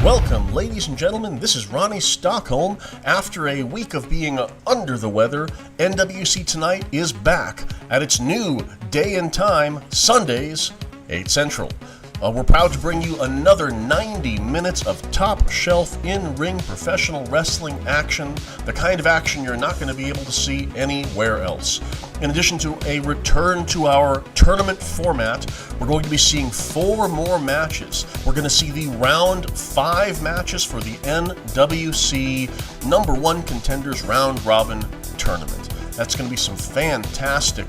Welcome, ladies and gentlemen, this is Ronnie Stockholm. After a week of being under the weather, NWC Tonight is back at its new day and time, Sundays, 8 Central. We're proud to bring you another 90 minutes of top-shelf in-ring professional wrestling action, the kind of action you're not going to be able to see anywhere else. In addition to a return to our tournament format, we're going to be seeing 4 more matches. We're going to see the round 5 matches for the NWC #1 Contenders Round Robin Tournament. That's going to be some fantastic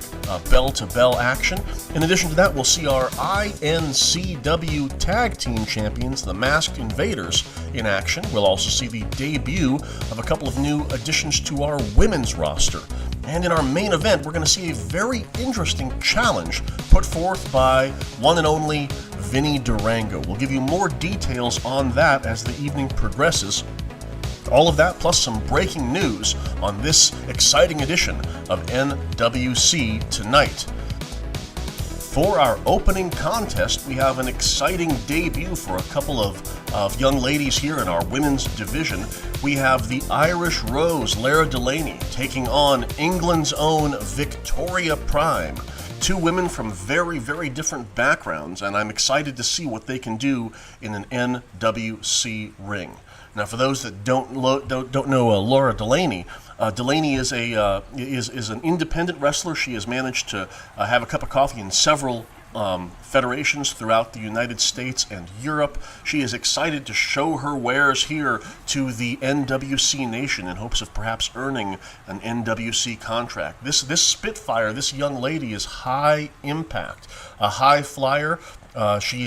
bell-to-bell action. In addition to that, we'll see our INCW Tag Team Champions, the Masked Invaders, in action. We'll also see the debut of a couple of new additions to our women's roster. And in our main event, we're going to see a very interesting challenge put forth by one and only Vinny Durango. We'll give you more details on that as the evening progresses. All of that plus some breaking news on this exciting edition of NWC Tonight. For our opening contest, we have an exciting debut for a couple of young ladies here in our women's division. We have the Irish Rose, Lara Delaney, taking on England's own Victoria Prime. 2 women from very, very different backgrounds, and I'm excited to see what they can do in an NWC ring. Now, for those that don't know Laura Delaney, Delaney is an independent wrestler. She has managed to have a cup of coffee in several federations throughout the United States and Europe. She is excited to show her wares here to the NWC Nation in hopes of perhaps earning an NWC contract. This Spitfire, this young lady, is high impact, a high flyer. She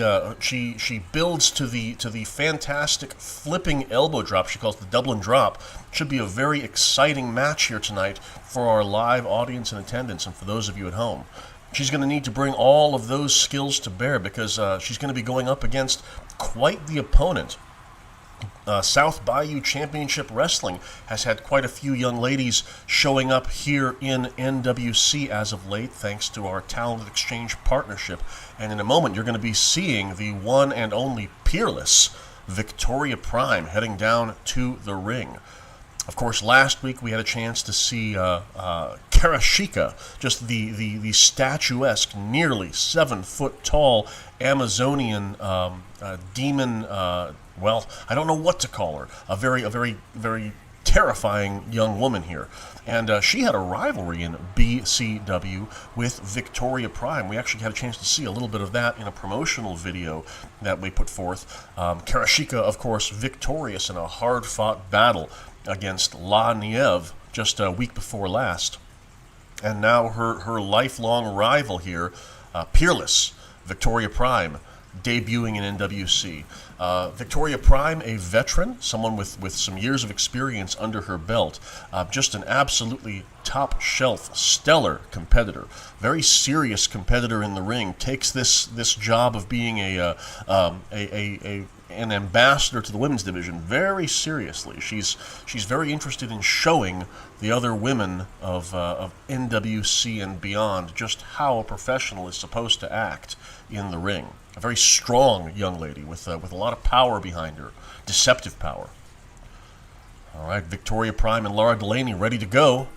builds to the fantastic flipping elbow drop she calls the Dublin drop. Should be a very exciting match here tonight for our live audience and attendance and for those of you at home. She's going to need to bring all of those skills to bear because she's going to be going up against quite the opponent. South Bayou Championship Wrestling has had quite a few young ladies showing up here in NWC as of late, thanks to our Talent Exchange partnership. And in a moment, you're going to be seeing the one and only peerless Victoria Prime heading down to the ring. Of course, last week we had a chance to see Karashika, just the statuesque, nearly 7-foot-tall Amazonian demon. Well, I don't know what to call her. A very terrifying young woman here. And she had a rivalry in BCW with Victoria Prime. We actually had a chance to see a little bit of that in a promotional video that we put forth. Karashika, of course, victorious in a hard-fought battle against La Nieve just a week before last. And now her lifelong rival here, peerless Victoria Prime, debuting in NWC. Victoria Prime, a veteran, someone with some years of experience under her belt, just an absolutely top-shelf, stellar competitor, very serious competitor in the ring, takes this job of being an ambassador to the women's division very seriously. She's very interested in showing the other women of NWC and beyond just how a professional is supposed to act in the ring. A very strong young lady with a lot of power behind her, deceptive power. All right, Victoria Prime and Laura Delaney ready to go.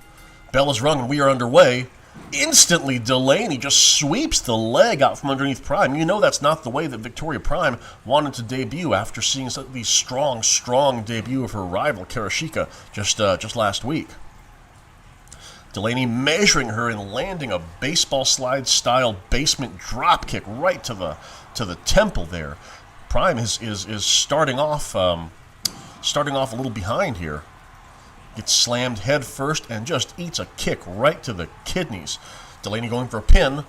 Bell is rung and we are underway. Instantly, Delaney just sweeps the leg out from underneath Prime. You know that's not the way that Victoria Prime wanted to debut after seeing the strong debut of her rival, Karashika, just last week. Delaney measuring her and landing a baseball slide style basement drop kick right to the temple there. Prime is starting off a little behind here. Gets slammed head first and just eats a kick right to the kidneys. Delaney going for a pin.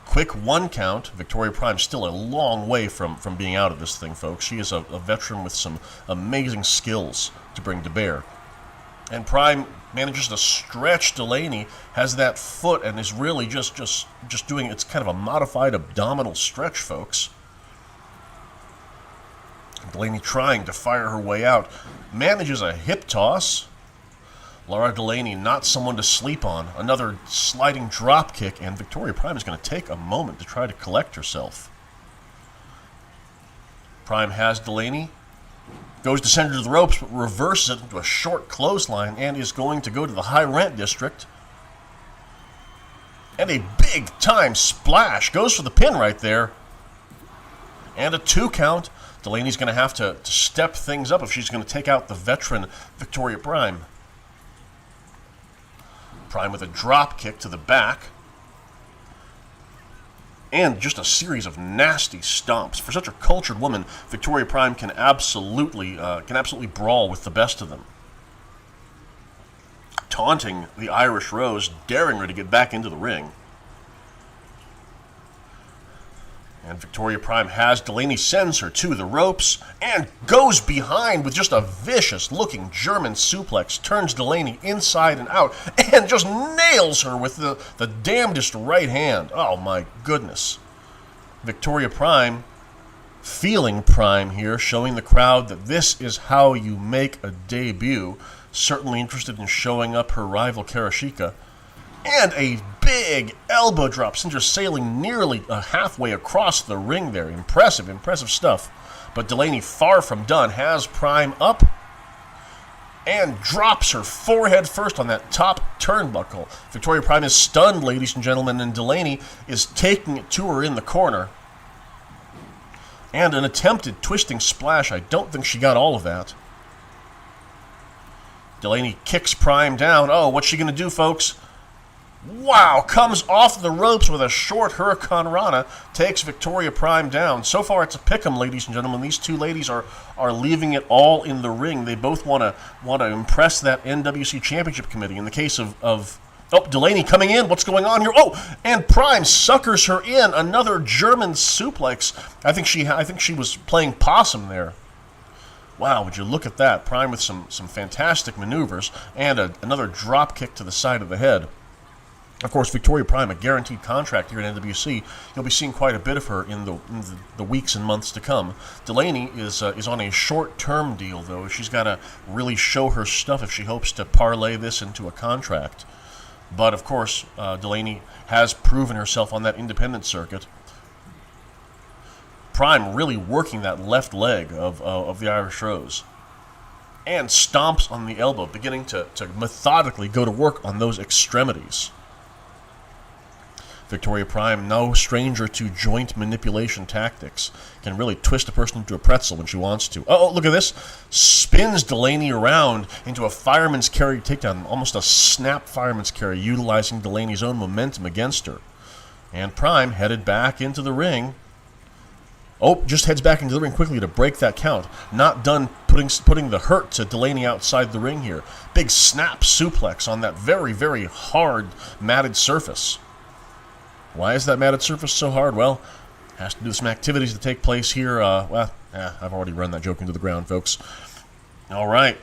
Quick 1 count. Victoria Prime still a long way from being out of this thing, folks. She is a veteran with some amazing skills to bring to bear. And Prime manages to stretch Delaney, has that foot, and is really just doing, it's kind of a modified abdominal stretch, folks. Delaney trying to fire her way out. Manages a hip toss. Laura Delaney, not someone to sleep on. Another sliding drop kick, and Victoria Prime is going to take a moment to try to collect herself. Prime has Delaney. Goes to center to the ropes, but reverses it into a short clothesline and is going to go to the high rent district. And a big-time splash. Goes for the pin right there. And a 2 count. Delaney's going to have to step things up if she's going to take out the veteran Victoria Prime. Prime with a drop kick to the back. And just a series of nasty stomps. For such a cultured woman, Victoria Prime can absolutely brawl with the best of them. Taunting the Irish Rose, daring her to get back into the ring. And Victoria Prime has Delaney, sends her to the ropes, and goes behind with just a vicious-looking German suplex, turns Delaney inside and out, and just nails her with the damnedest right hand. Oh, my goodness. Victoria Prime, feeling Prime here, showing the crowd that this is how you make a debut. Certainly interested in showing up her rival, Karashika. And a big elbow drop, sends her sailing nearly halfway across the ring there. Impressive stuff. But Delaney, far from done, has Prime up and drops her forehead first on that top turnbuckle. Victoria Prime is stunned, ladies and gentlemen, and Delaney is taking it to her in the corner. And an attempted twisting splash. I don't think she got all of that. Delaney kicks Prime down. Oh, what's she going to do, folks? Wow, comes off the ropes with a short Hurricane Rana, takes Victoria Prime down. So far it's a pick'em, ladies and gentlemen. These two ladies are leaving it all in the ring. They both want to impress that NWC Championship Committee. In the case of Delaney coming in. What's going on here? Oh, and Prime suckers her in. Another German suplex. I think she was playing possum there. Wow, would you look at that. Prime with some fantastic maneuvers and another drop kick to the side of the head. Of course, Victoria Prime, a guaranteed contract here at NWC. You'll be seeing quite a bit of her in the weeks and months to come. Delaney is on a short-term deal, though. She's got to really show her stuff if she hopes to parlay this into a contract. But, of course, Delaney has proven herself on that independent circuit. Prime really working that left leg of the Irish Rose. And stomps on the elbow, beginning to methodically go to work on those extremities. Victoria Prime, no stranger to joint manipulation tactics. Can really twist a person into a pretzel when she wants to. Oh, look at this. Spins Delaney around into a fireman's carry takedown. Almost a snap fireman's carry, utilizing Delaney's own momentum against her. And Prime headed back into the ring. Oh, just heads back into the ring quickly to break that count. Not done putting the hurt to Delaney outside the ring here. Big snap suplex on that very, very hard matted surface. Why is that matted surface so hard? Well, has to do with some activities that take place here. I've already run that joke into the ground, folks. All right.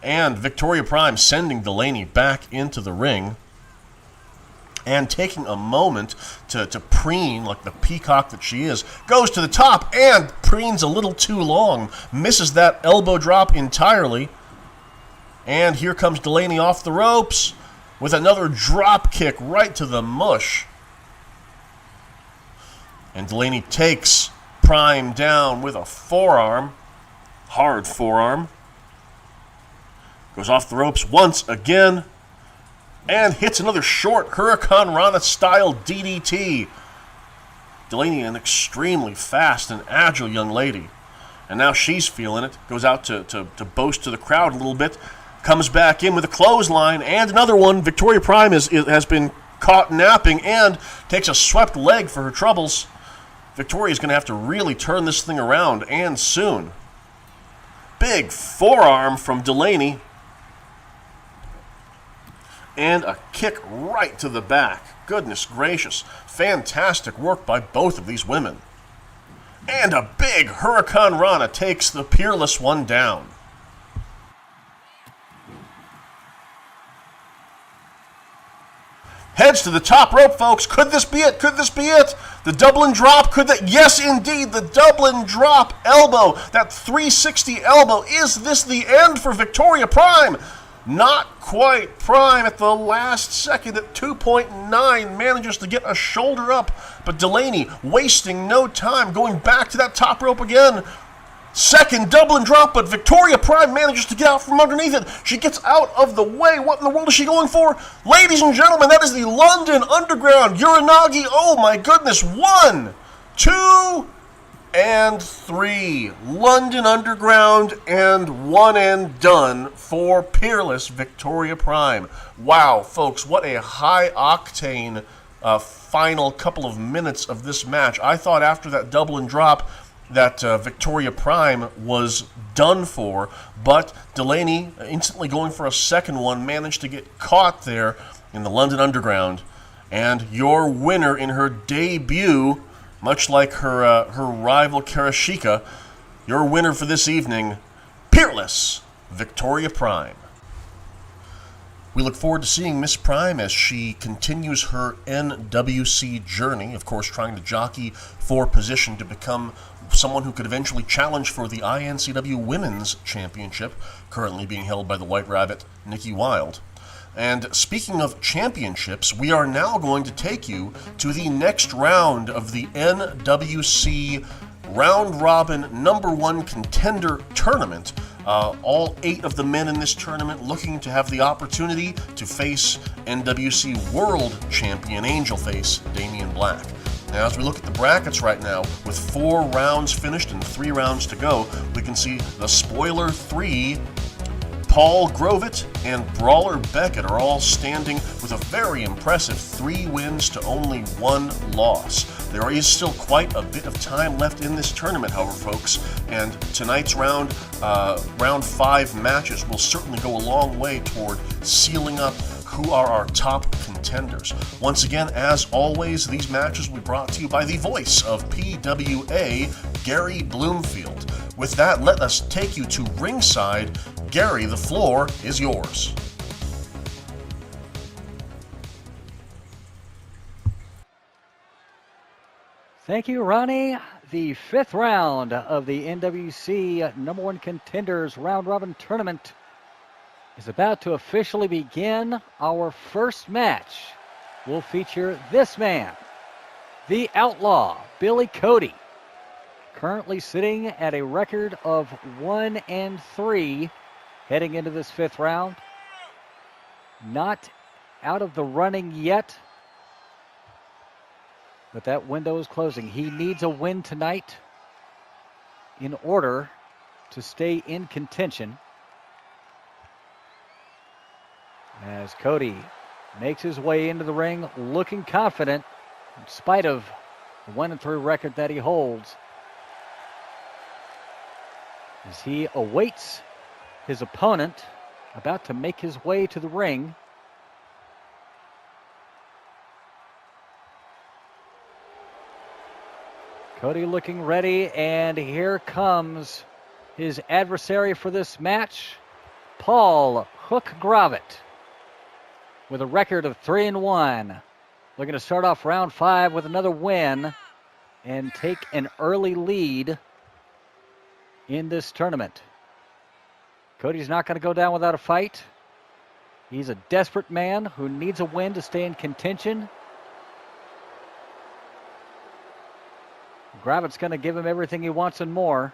And Victoria Prime sending Delaney back into the ring and taking a moment to preen like the peacock that she is. Goes to the top and preens a little too long. Misses that elbow drop entirely. And here comes Delaney off the ropes with another drop kick right to the mush. And Delaney takes Prime down with a forearm. Hard forearm. Goes off the ropes once again. and hits another short Hurricane Rana-style DDT. Delaney, an extremely fast and agile young lady. And now she's feeling it. Goes out to boast to the crowd a little bit. Comes back in with a clothesline and another one. Victoria Prime has been caught napping and takes a swept leg for her troubles. Victoria's going to have to really turn this thing around, and soon. Big forearm from Delaney. And a kick right to the back. Goodness gracious. Fantastic work by both of these women. And a big Hurricane Rana takes the Peerless one down. Heads to the top rope, folks. Could this be it? Could this be it? The Dublin drop? Could that? Yes, indeed. The Dublin drop elbow. That 360 elbow. Is this the end for Victoria Prime? Not quite. Prime at the last second at 2.9 manages to get a shoulder up. But Delaney wasting no time, going back to that top rope again. Second Dublin drop, but Victoria Prime manages to get out from underneath it. She gets out of the way. What in the world is she going for? Ladies and gentlemen, that is the London Underground Uranagi. Oh my goodness. 1, 2, and 3. London Underground, and one and done for Peerless Victoria Prime. Wow, folks, what a high-octane final couple of minutes of this match. I thought after that Dublin drop that Victoria Prime was done for, but Delaney, instantly going for a second one, managed to get caught there in the London Underground. And your winner in her debut, much like her rival Karashika, your winner for this evening, Peerless Victoria Prime. We look forward to seeing Miss Prime as she continues her NWC journey, of course trying to jockey for position to become someone who could eventually challenge for the INCW Women's Championship, currently being held by the White Rabbit, Nikki Wilde. And speaking of championships, we are now going to take you to the next round of the NWC Round Robin #1 Contender Tournament. All 8 of the men in this tournament looking to have the opportunity to face NWC World Champion Angelface Damian Black. Now, as we look at the brackets right now, with 4 rounds finished and 3 rounds to go, we can see the Spoiler 3, Paul Grovett, and Brawler Beckett are all standing with a very impressive 3 wins to only 1 loss. There is still quite a bit of time left in this tournament, however, folks, and tonight's round 5 matches will certainly go a long way toward sealing up who are our top contenders. Once again, as always, these matches will be brought to you by the voice of PWA, Gary Bloomfield. With that, let us take you to ringside. Gary, the floor is yours. Thank you, Ronnie. The 5th round of the NWC #1 Contenders Round Robin Tournament is about to officially begin. Our first match will feature this man, the Outlaw, Billy Cody, currently sitting at a record of 1-3 heading into this 5th round. Not out of the running yet, but that window is closing. He needs a win tonight in order to stay in contention. As Cody makes his way into the ring looking confident in spite of the 1-3 record that he holds, as he awaits his opponent about to make his way to the ring. Cody looking ready, and here comes his adversary for this match, Paul Hook Grovett, with a record of 3-1. Looking to start off round 5 with another win and take an early lead in this tournament. Cody's not going to go down without a fight. He's a desperate man who needs a win to stay in contention. Grovett's going to give him everything he wants and more.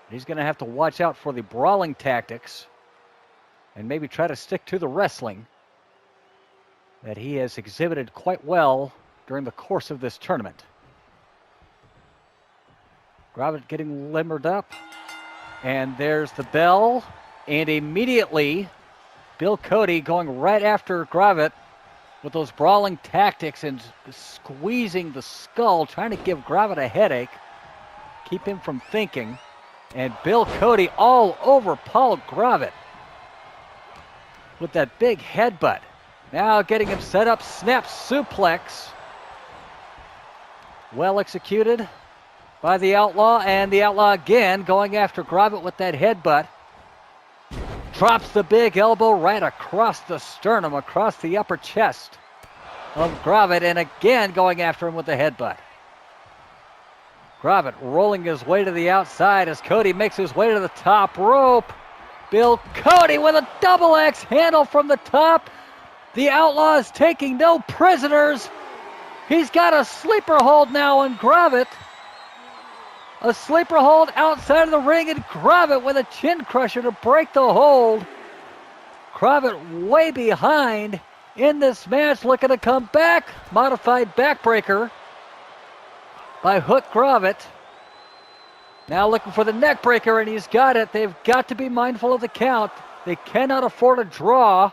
He's going to have to watch out for the brawling tactics and maybe try to stick to the wrestling. that he has exhibited quite well during the course of this tournament. Gravett getting limbered up. And there's the bell. And immediately, Bill Cody going right after Gravett with those brawling tactics and squeezing the skull, trying to give Gravett a headache, keep him from thinking. And Bill Cody all over Paul Gravett with that big headbutt. Now getting him set up, snap suplex. Well executed by the Outlaw, and the Outlaw again going after Gravett with that headbutt. Drops the big elbow right across the sternum, across the upper chest of Gravett, and again going after him with the headbutt. Gravett rolling his way to the outside as Cody makes his way to the top rope. Bill Cody with a double axe handle from the top. The Outlaw is taking no prisoners. He's got a sleeper hold now on Gravett. A sleeper hold outside of the ring, and Gravett with a chin crusher to break the hold. Gravett way behind in this match, looking to come back. Modified backbreaker by Hook Gravett. Now looking for the neck breaker, and he's got it. They've got to be mindful of the count. They cannot afford a draw.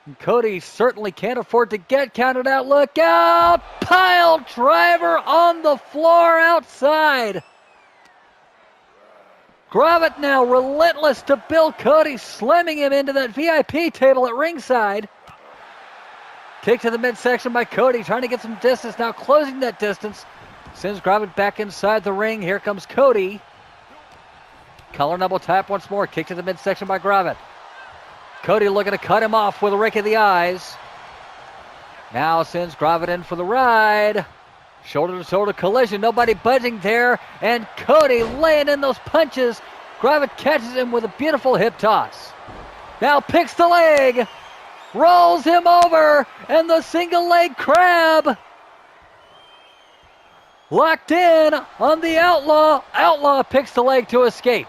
And Cody certainly can't afford to get counted out. Look out! Pile driver on the floor outside. Gravett now relentless to Bill Cody, slamming him into that VIP table at ringside. Kick to the midsection by Cody, trying to get some distance. Now closing that distance. Sends Gravett back inside the ring. Here comes Cody. Collar double tap once more. Kick to the midsection by Gravett. Cody looking to cut him off with a rake of the eyes. Now sends Gravett in for the ride. Shoulder-to-shoulder collision. Nobody budging there. And Cody laying in those punches. Gravett catches him with a beautiful hip toss. Now picks the leg. Rolls him over. And the single leg crab. Locked in on the Outlaw. Outlaw picks the leg to escape.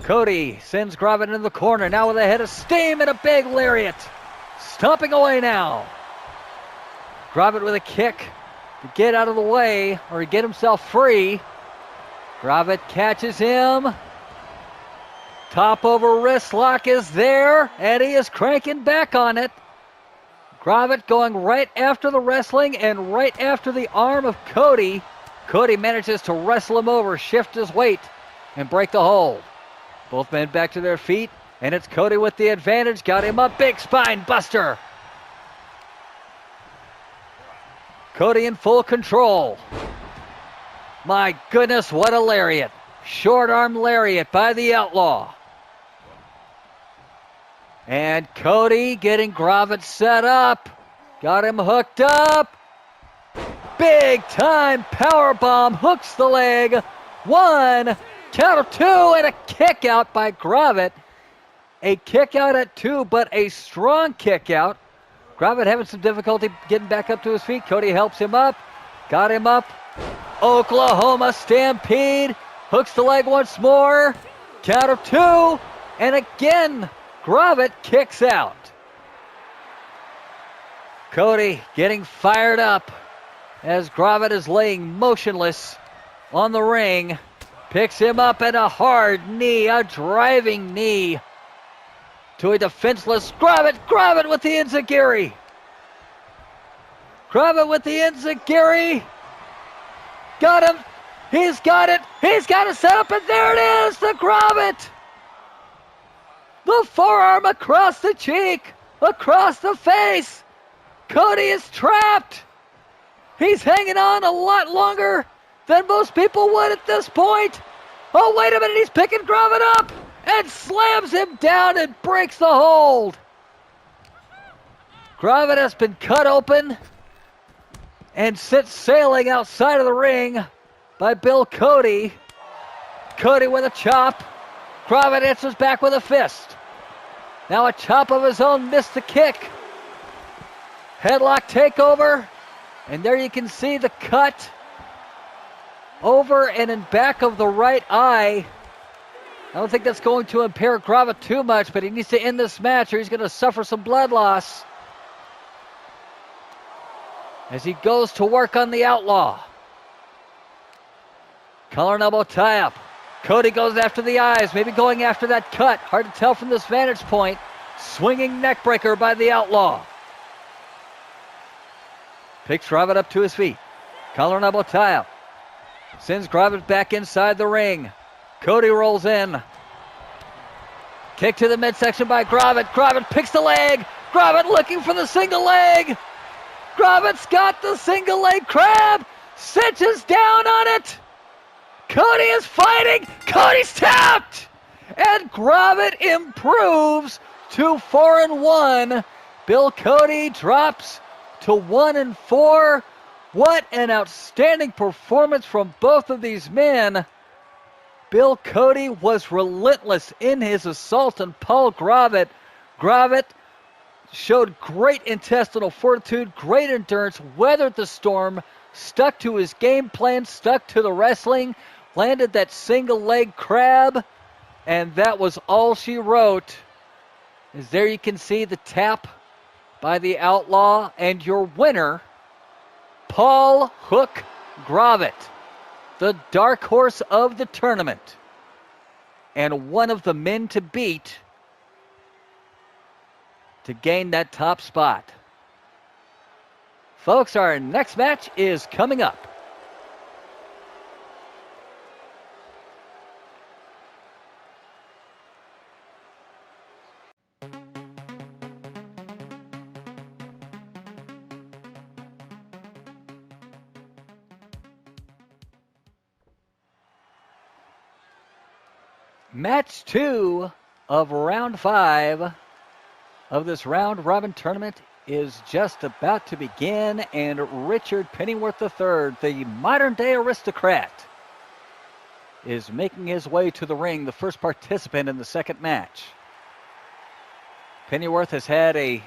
Cody sends Gravett in the corner, now with a head of steam and a big lariat. Stomping away now. Gravett with a kick to get out of the way, or get himself free. Gravett catches him. Top over wrist lock is there, and he is cranking back on it. Gravett going right after the wrestling and right after the arm of Cody. Cody manages to wrestle him over, shift his weight, and break the hold. Both men back to their feet, and it's Cody with the advantage. Got him up, big spine buster. Cody in full control. My goodness, what a lariat. Short arm lariat by the Outlaw. And Cody getting Gravett set up. Got him hooked up. Big time power bomb, hooks the leg. One. Count of two, and a kick out by Gravett. A kick out at two, but a strong kick out. Gravett having some difficulty getting back up to his feet. Cody helps him up. Got him up. Oklahoma Stampede. Hooks the leg once more. Count of two, and again, Gravett kicks out. Cody getting fired up as Gravett is laying motionless on the ring. Picks him up and a hard knee, a driving knee to a defenseless Gravett. Gravett with the enziguri. Gravett with the enziguri. Got him. He's got it. He's got it set up, and there it is, the Gravett. The forearm across the cheek, across the face. Cody is trapped. He's hanging on a lot longer than most people would at this point. Oh, wait a minute, he's picking Gravett up and slams him down and breaks the hold. Gravett has been cut open and sent sailing outside of the ring by Bill Cody. Cody with a chop. Gravett answers back with a fist. Now a chop of his own missed the kick. Headlock takeover. And there you can see the cut over and in back of the right eye I don't think that's going to impair Gravett too much, but he needs to end this match or he's going to suffer some blood loss as he goes to work on the Outlaw. Collar and elbow tie-up. Cody goes after the eyes, maybe going after that cut. Hard to tell from this vantage point. Swinging neckbreaker by the Outlaw. Picks Gravett up to his feet. Collar and elbow tie-up. Sends Gravett back inside the ring. Cody rolls in. Kick to the midsection by Gravett. Gravett picks the leg. Gravett looking for the single leg. Gravett's got the single leg crab. Cinches down on it. Cody is fighting. Cody's tapped. And Gravett improves to 4-1. Bill Cody drops to 1-4. What an outstanding performance from both of these men. Bill Cody was relentless in his assault on Paul Gravett. Gravett showed great intestinal fortitude, great endurance, weathered the storm, stuck to his game plan, stuck to the wrestling, landed that single leg crab, and that was all she wrote. As there you can see the tap by the Outlaw, and your winner, Paul Hook Gravett, the dark horse of the tournament, and one of the men to beat to gain that top spot. Folks, our next match is coming up. Match 2 of round 5 of this round robin tournament is just about to begin, and Richard Pennyworth III, the modern day aristocrat, is making his way to the ring, the first participant in the second match. Pennyworth has had a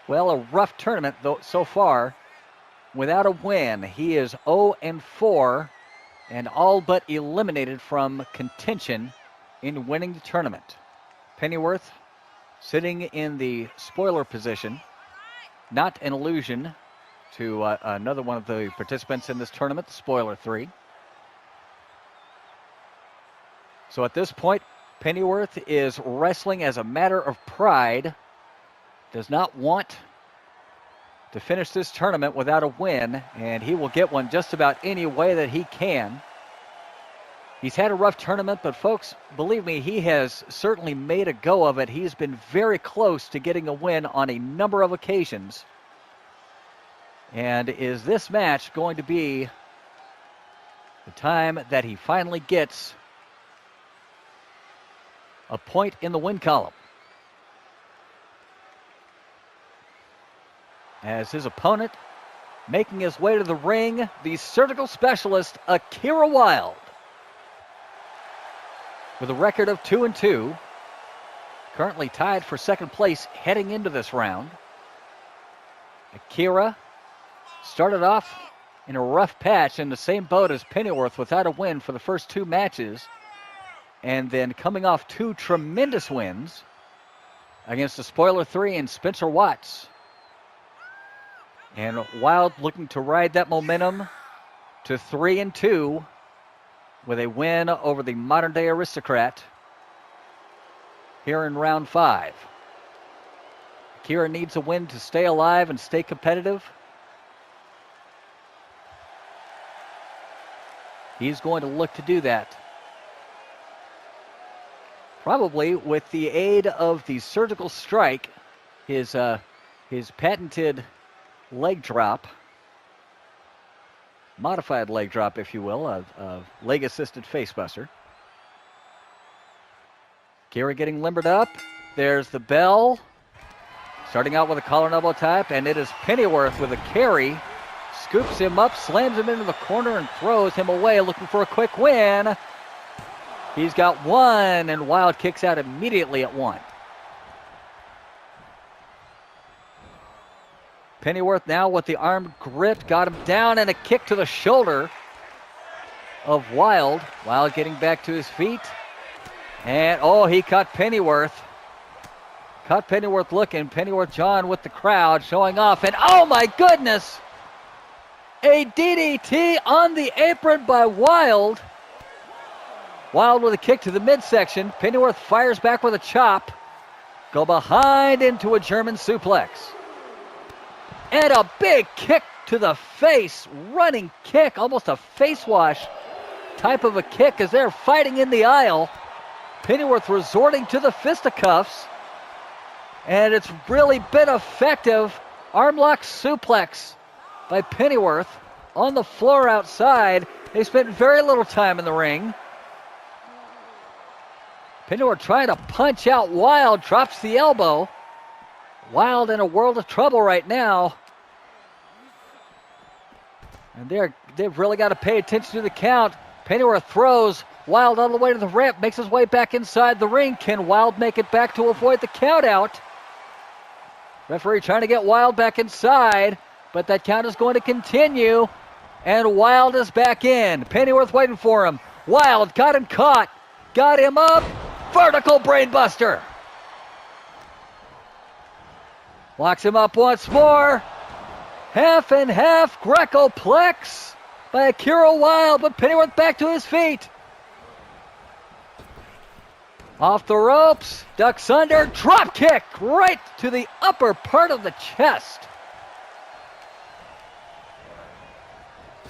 rough tournament so far without a win. He is 0-4 and all but eliminated from contention in winning the tournament. Pennyworth sitting in the spoiler position, not an illusion to another one of the participants in this tournament, the Spoiler 3. So at this point, Pennyworth is wrestling as a matter of pride, does not want to finish this tournament without a win, and he will get one just about any way that he can. He's had a rough tournament, but folks, believe me, he has certainly made a go of it. He's been very close to getting a win on a number of occasions. And is this match going to be the time that he finally gets a point in the win column? As his opponent making his way to the ring, the surgical specialist, Akira Wilde, with a record of 2-2, currently tied for second place heading into this round. Akira started off in a rough patch in the same boat as Pennyworth without a win for the first two matches, and then coming off two tremendous wins against the Spoiler 3 and Spencer Watts. And Wilde looking to ride that momentum to 3-2 with a win over the modern-day aristocrat here in round 5. Akira needs a win to stay alive and stay competitive. He's going to look to do that, probably with the aid of the surgical strike, his patented leg drop, modified leg drop, if you will, a leg-assisted facebuster. Akira getting limbered up. There's the bell. Starting out with a collar and elbow type, and it is Pennyworth with a carry. Scoops him up, slams him into the corner, and throws him away, looking for a quick win. He's got one, and Wilde kicks out immediately at 1. Pennyworth now with the arm gripped, got him down, and a kick to the shoulder of Wilde. Wilde getting back to his feet. And, oh, he caught Pennyworth. Caught Pennyworth looking. Pennyworth John with the crowd showing off. And, oh, my goodness! A DDT on the apron by Wild. Wild with a kick to the midsection. Pennyworth fires back with a chop. Go behind into a German suplex. And a big kick to the face. Running kick, almost a face wash type of a kick as they're fighting in the aisle. Pennyworth resorting to the fisticuffs. And it's really been effective. Armlock suplex by Pennyworth on the floor outside. They spent very little time in the ring. Pennyworth trying to punch out Wild, drops the elbow. Wild in a world of trouble right now. And they've really got to pay attention to the count. Pennyworth throws Wild all the way to the ramp, makes his way back inside the ring. Can Wild make it back to avoid the count out? Referee trying to get Wild back inside, but that count is going to continue. And Wild is back in. Pennyworth waiting for him. Wild got him caught. Got him up. Vertical brainbuster. Locks him up once more. Half and half Greco-plex by Akira Wild, but Pennyworth back to his feet. Off the ropes, ducks under, drop kick right to the upper part of the chest.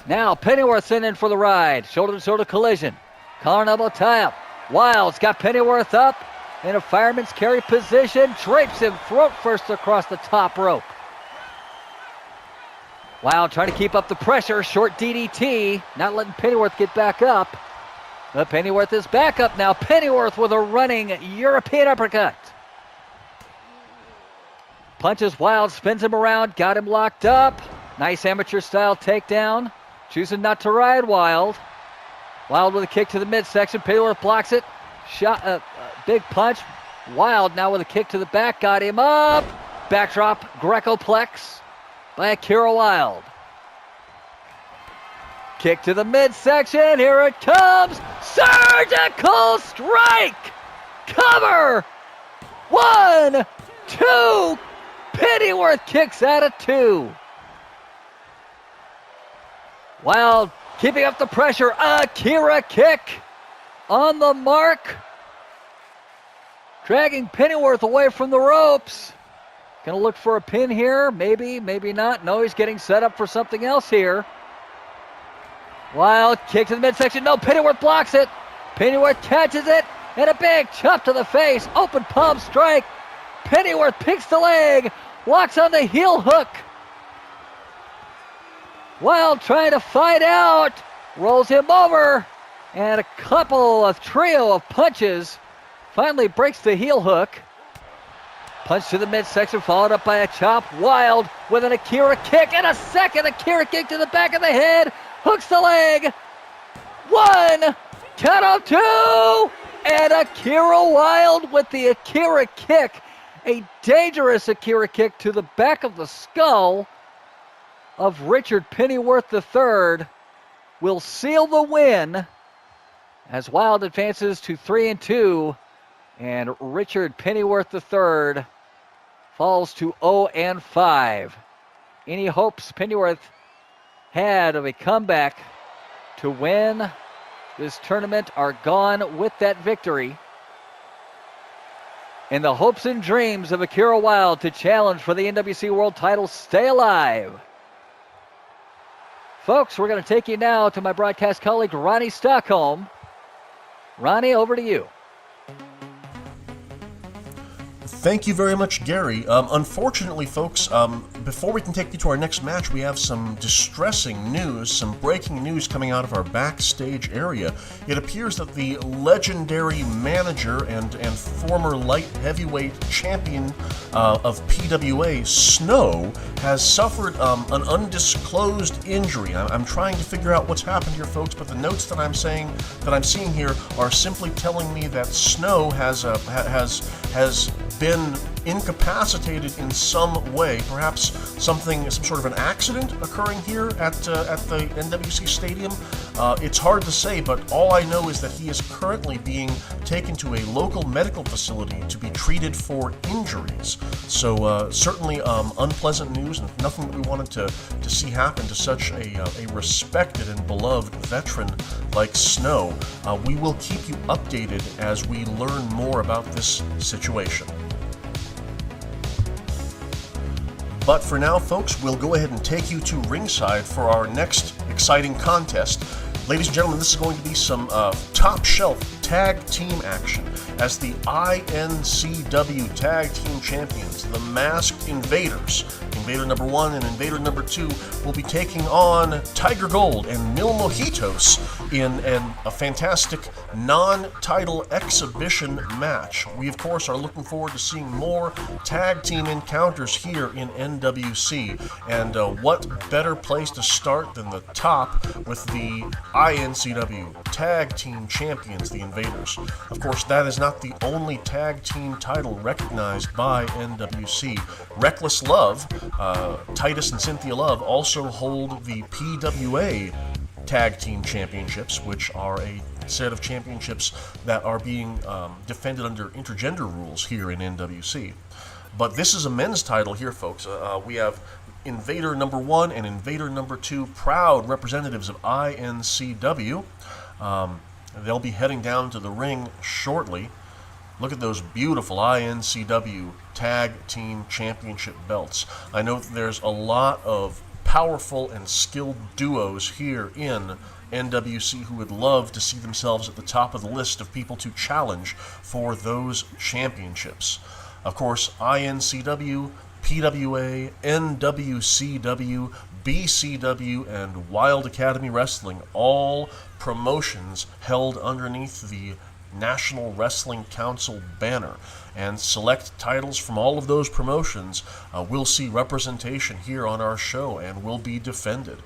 Now Pennyworth's in for the ride. Shoulder-to-shoulder collision. Collar and elbow tie-up. Wild's got Pennyworth up in a fireman's carry position. Drapes him throat first across the top rope. Wild trying to keep up the pressure. Short DDT. Not letting Pennyworth get back up. But Pennyworth is back up now. Pennyworth with a running European uppercut. Punches Wild, spins him around, got him locked up. Nice amateur style takedown. Choosing not to ride Wild. Wild with a kick to the midsection. Pennyworth blocks it. Shot, big punch. Wild now with a kick to the back, got him up. Backdrop Greco-plex by Akira Wild. Kick to the midsection. Here it comes. Surgical strike. Cover. 1, 2. Pennyworth kicks out of 2. Wild keeping up the pressure. Akira kick on the mark. Dragging Pennyworth away from the ropes. Gonna look for a pin here. Maybe, maybe not. No, he's getting set up for something else here. Wild kick to the midsection. No, Pennyworth blocks it. Pennyworth catches it. And a big chop to the face. Open palm strike. Pennyworth picks the leg. Locks on the heel hook. Wild trying to fight out. Rolls him over. And a trio of punches. Finally breaks the heel hook. Punch to the midsection followed up by a chop. Wild with an Akira kick and a second Akira kick to the back of the head. Hooks the leg. 1, count of 2. And Akira Wild with the Akira kick. A dangerous Akira kick to the back of the skull of Richard Pennyworth III will seal the win as Wild advances to 3-2 and Richard Pennyworth III falls to 0-5. Any hopes Pennyworth had of a comeback to win this tournament are gone with that victory. And the hopes and dreams of Akira Wild to challenge for the NWC World title stay alive. Folks, we're going to take you now to my broadcast colleague, Ronnie Stockholm. Ronnie, over to you. Thank you very much, Gary. Unfortunately, folks, before we can take you to our next match, we have some distressing news, some breaking news coming out of our backstage area. It appears that the legendary manager and former light heavyweight champion of PWA, Snow, has suffered an undisclosed injury. I'm trying to figure out what's happened here, folks, but the notes that I'm seeing here are simply telling me that Snow has been incapacitated in some way, perhaps some sort of an accident occurring here at the NWC Stadium. It's hard to say, but all I know is that he is currently being taken to a local medical facility to be treated for injuries. So certainly unpleasant news, and nothing that we wanted to see happen to such a respected and beloved veteran like Snow. We will keep you updated as we learn more about this situation. But for now, folks, we'll go ahead and take you to ringside for our next exciting contest. Ladies and gentlemen, this is going to be some top-shelf tag team action as the INCW Tag Team Champions, the Masked Invaders, Invader number 1 and Invader number 2, will be taking on Tiger Gold and Mil Mojitos in a fantastic non-title exhibition match. We, of course, are looking forward to seeing more tag team encounters here in NWC. And what better place to start than the top with the INCW Tag Team Champions, the Invaders. Of course, that is not the only tag team title recognized by NWC. Reckless Love, Titus and Cynthia Love, also hold the PWA Tag Team Championships, which are a set of championships that are being defended under intergender rules here in NWC. But this is a men's title here, folks. We have Invader number 1 and Invader number 2, proud representatives of INCW. They'll be heading down to the ring shortly. Look at those beautiful INCW Tag Team Championship belts. I know that there's a lot of powerful and skilled duos here in NWC who would love to see themselves at the top of the list of people to challenge for those championships. Of course, INCW, PWA, NWCW, BCW, and Wild Academy Wrestling, all promotions held underneath the National Wrestling Council banner, and select titles from all of those promotions will see representation here on our show and will be defended.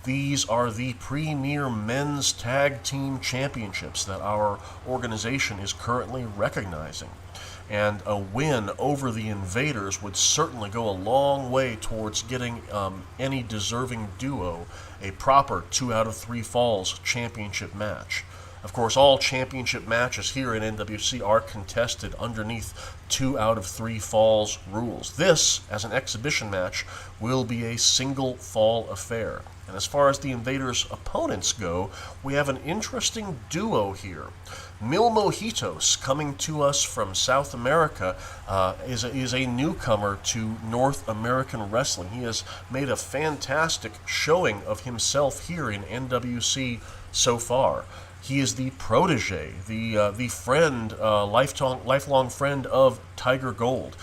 These are the premier men's tag team championships that our organization is currently recognizing. And a win over the Invaders would certainly go a long way towards getting any deserving duo a proper 2 out of 3 falls championship match. Of course, all championship matches here in NWC are contested underneath 2 out of 3 falls rules. This, as an exhibition match, will be a single fall affair. And as far as the Invaders' opponents go, we have an interesting duo here. Mil Mojitos, coming to us from South America, is a newcomer to North American wrestling. He has made a fantastic showing of himself here in NWC so far. He is the protege, the friend, lifelong friend of Tiger Gold.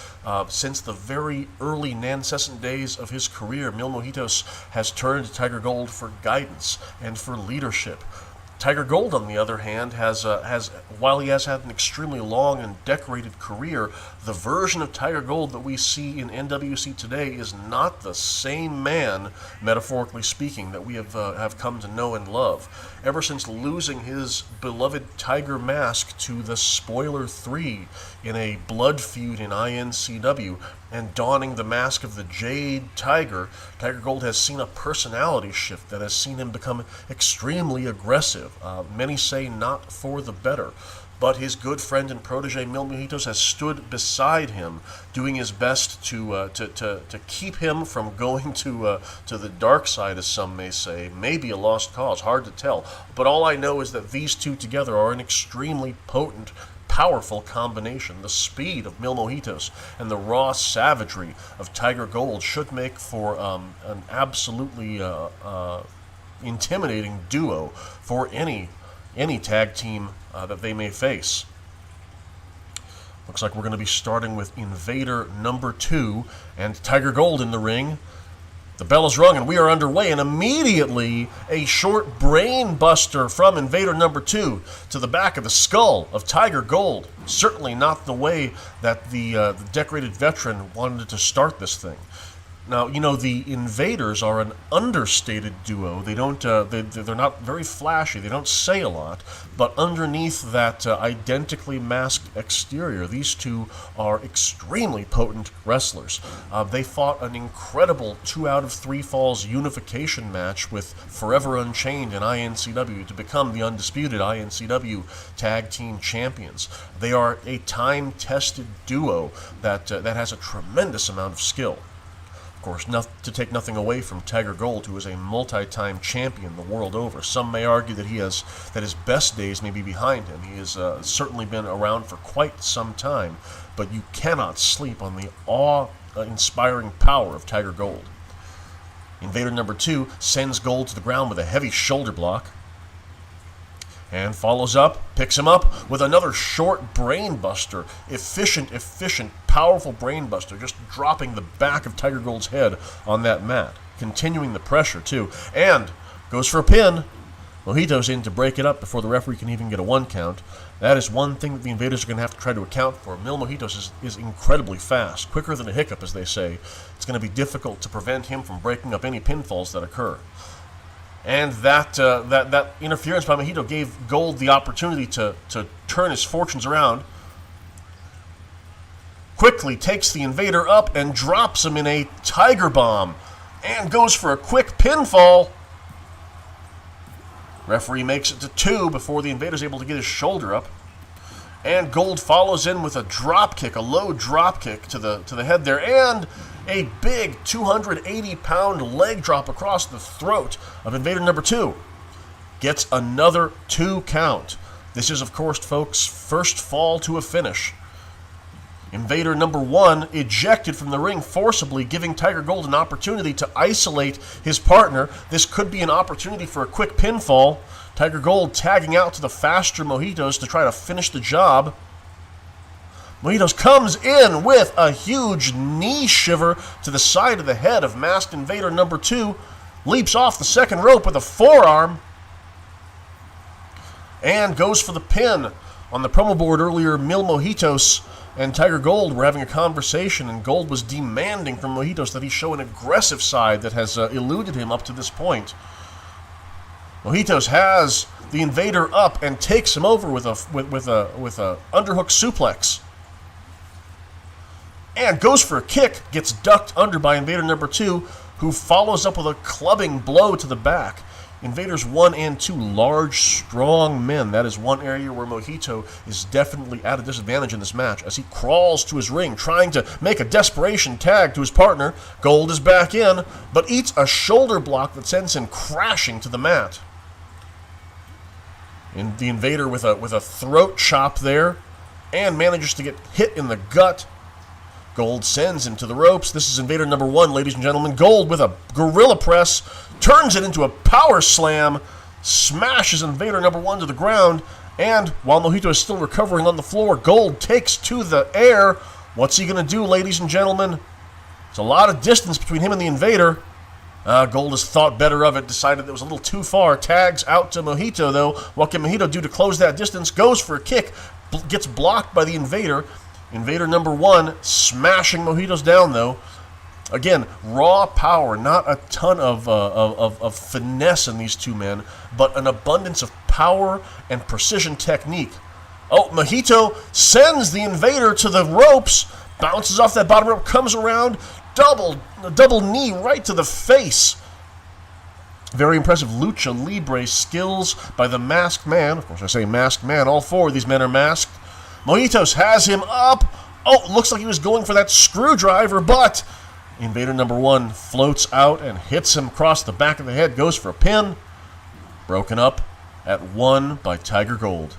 Since the very early Nancescent days of his career, Mil Mojitos has turned to Tiger Gold for guidance and for leadership. Tiger Gold, on the other hand, has while he has had an extremely long and decorated career, the version of Tiger Gold that we see in NWC today is not the same man, metaphorically speaking, that we have come to know and love. Ever since losing his beloved Tiger mask to the Spoiler 3 in a blood feud in INCW, and donning the mask of the Jade Tiger, Tiger Gold has seen a personality shift that has seen him become extremely aggressive. Many say not for the better. But his good friend and protege Mil Mojitos has stood beside him, doing his best to keep him from going to the dark side, as some may say. Maybe a lost cause, hard to tell. But all I know is that these two together are an extremely potent, powerful combination. The speed of Mil Mojitos and the raw savagery of Tiger Gold should make for an absolutely intimidating duo for any tag team that they may face. Looks like we're going to be starting with Invader number 2 and Tiger Gold in the ring. The bell is rung and we are underway, and immediately a short brain buster from Invader number 2 to the back of the skull of Tiger Gold. Certainly not the way that the decorated veteran wanted to start this thing. Now, the Invaders are an understated duo. They don't, they're not very flashy. They don't say a lot. But underneath that identically masked exterior, these two are extremely potent wrestlers. They fought an incredible 2 out of 3 falls unification match with Forever Unchained and INCW to become the undisputed INCW Tag Team Champions. They are a time-tested duo that has a tremendous amount of skill. Of course, to take nothing away from Tiger Gold, who is a multi-time champion the world over. Some may argue that his best days may be behind him. He has certainly been around for quite some time, but you cannot sleep on the awe-inspiring power of Tiger Gold. Invader number 2 sends Gold to the ground with a heavy shoulder block, and follows up, picks him up with another short brain buster. Efficient, powerful brain buster, just dropping the back of Tiger Gold's head on that mat. Continuing the pressure, too. And goes for a pin. Mojito's in to break it up before the referee can even get a 1 count. That is one thing that the Invaders are going to have to try to account for. Mil Mojitos is incredibly fast. Quicker than a hiccup, as they say. It's going to be difficult to prevent him from breaking up any pinfalls that occur. And that interference by Mojito gave Gold the opportunity to turn his fortunes around. Quickly takes the Invader up and drops him in a Tiger Bomb. And goes for a quick pinfall. Referee makes it to 2 before the Invader's able to get his shoulder up. And Gold follows in with a drop kick, a low drop kick to the head there. And a big 280-pound leg drop across the throat of Invader number 2. Gets another 2 count. This is, of course, folks, first fall to a finish. Invader number 1 ejected from the ring forcibly, giving Tiger Gold an opportunity to isolate his partner. This could be an opportunity for a quick pinfall. Tiger Gold tagging out to the faster Mojitos to try to finish the job. Mojitos comes in with a huge knee shiver to the side of the head of Masked Invader number 2. Leaps off the second rope with a forearm. And goes for the pin. On the promo board earlier, Mil Mojitos and Tiger Gold were having a conversation, and Gold was demanding from Mojitos that he show an aggressive side that has eluded him up to this point. Mojitos has the Invader up and takes him over with a underhook suplex. And goes for a kick, gets ducked under by Invader number 2, who follows up with a clubbing blow to the back. Invaders 1 and 2, large, strong men. That is one area where Mojito is definitely at a disadvantage in this match, as he crawls to his ring, trying to make a desperation tag to his partner. Gold is back in, but eats a shoulder block that sends him crashing to the mat. And the Invader with a throat chop there, and manages to get hit in the gut. Gold sends him to the ropes. This is Invader number 1, ladies and gentlemen. Gold with a gorilla press, turns it into a power slam, smashes Invader number 1 to the ground, and while Mojito is still recovering on the floor, Gold takes to the air. What's he going to do, ladies and gentlemen? There's a lot of distance between him and the Invader. Gold has thought better of it, decided it was a little too far. Tags out to Mojito, though. What can Mojito do to close that distance? Goes for a kick, gets blocked by the Invader. Invader number 1 smashing Mojitos down, though. Again, raw power, not a ton of finesse in these two men, but an abundance of power and precision technique. Oh, Mojito sends the Invader to the ropes, bounces off that bottom rope, comes around, double knee right to the face. Very impressive lucha libre skills by the masked man. Of course, I say masked man. All 4 of these men are masked. Mojitos has him up. Oh, looks like he was going for that screwdriver, but Invader number 1 floats out and hits him across the back of the head, goes for a pin. Broken up at 1 by Tiger Gold.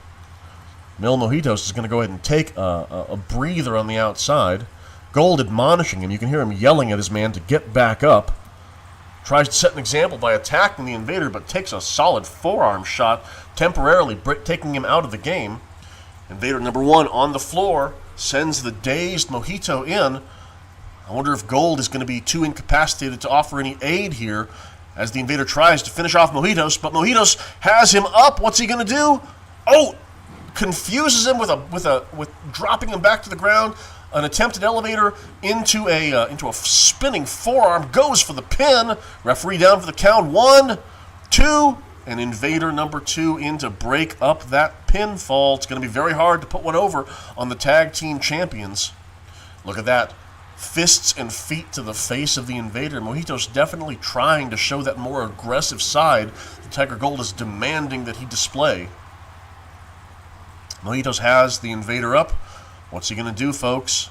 Mil Mojitos is going to go ahead and take a breather on the outside. Gold admonishing him. You can hear him yelling at his man to get back up. Tries to set an example by attacking the Invader, but takes a solid forearm shot, temporarily taking him out of the game. Invader number 1 on the floor sends the dazed Mojito in. I wonder if Gold is going to be too incapacitated to offer any aid here as the Invader tries to finish off Mojitos, but Mojitos has him up. What's he going to do? Oh, confuses him with dropping him back to the ground. an attempted elevator into a spinning forearm, goes for the pin. Referee down for the count. 1, 2, and Invader number 2 in to break up that pinfall. It's going to be very hard to put one over on the tag team champions. Look at that. Fists and feet to the face of the Invader. Mojito's definitely trying to show that more aggressive side that Tiger Gold is demanding that he display. Mojitos has the Invader up. What's he going to do, folks?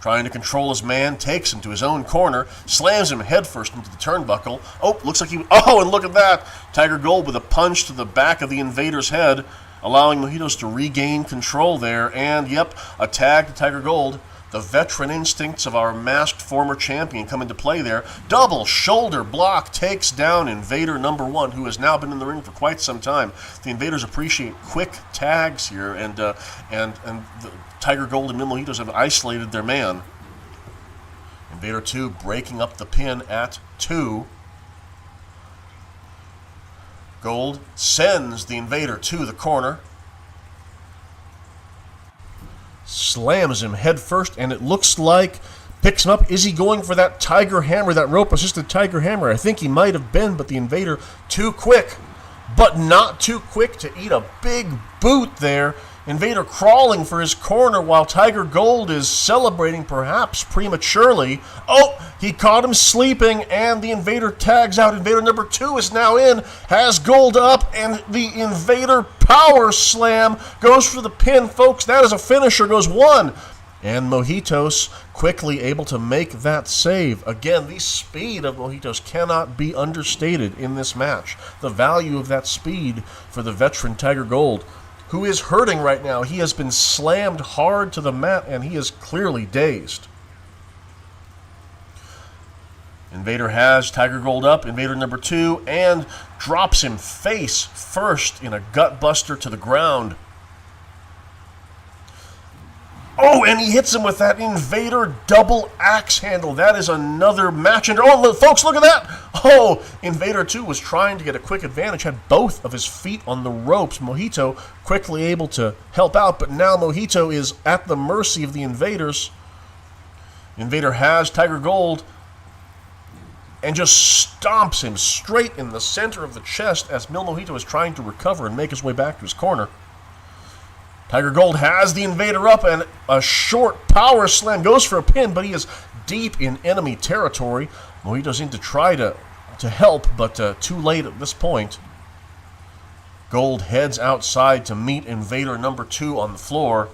Trying to control his man, takes him to his own corner, slams him headfirst into the turnbuckle. Oh, looks like oh, and look at that! Tiger Gold with a punch to the back of the Invader's head, allowing Mojitos to regain control there. And, yep, a tag to Tiger Gold. The veteran instincts of our masked former champion come into play there. Double shoulder block takes down Invader number 1, who has now been in the ring for quite some time. The Invaders appreciate quick tags here, and the Tiger Gold and Mil Mojitos have isolated their man. Invader 2 breaking up the pin at 2. Gold sends the Invader to the corner. Slams him head first, and it looks like picks him up. Is he going for that Tiger Hammer, that rope-assisted Tiger Hammer? I think he might have been, but the Invader too quick, but not too quick to eat a big boot there. Invader crawling for his corner while Tiger Gold is celebrating, perhaps prematurely. Oh, he caught him sleeping, and the Invader tags out. Invader number 2 is now in, has Gold up, and the Invader power slam goes for the pin, folks. That is a finisher, goes 1. And Mojitos quickly able to make that save. Again, the speed of Mojitos cannot be understated in this match. The value of that speed for the veteran Tiger Gold, who is hurting right now. He has been slammed hard to the mat, and he is clearly dazed. Invader has Tiger Gold up, Invader number 2, and drops him face first in a gut buster to the ground. Oh, and he hits him with that Invader double axe handle. That is another match ender. Oh, folks, look at that. Oh, Invader 2 was trying to get a quick advantage, had both of his feet on the ropes. Mojito quickly able to help out, but now Mojito is at the mercy of the Invaders. Invader has Tiger Gold and just stomps him straight in the center of the chest as Mil Mojito is trying to recover and make his way back to his corner. Tiger Gold has the Invader up, and a short power slam goes for a pin, but he is deep in enemy territory. Mojito's in to try to help, but too late at this point. Gold heads outside to meet Invader number 2 on the floor.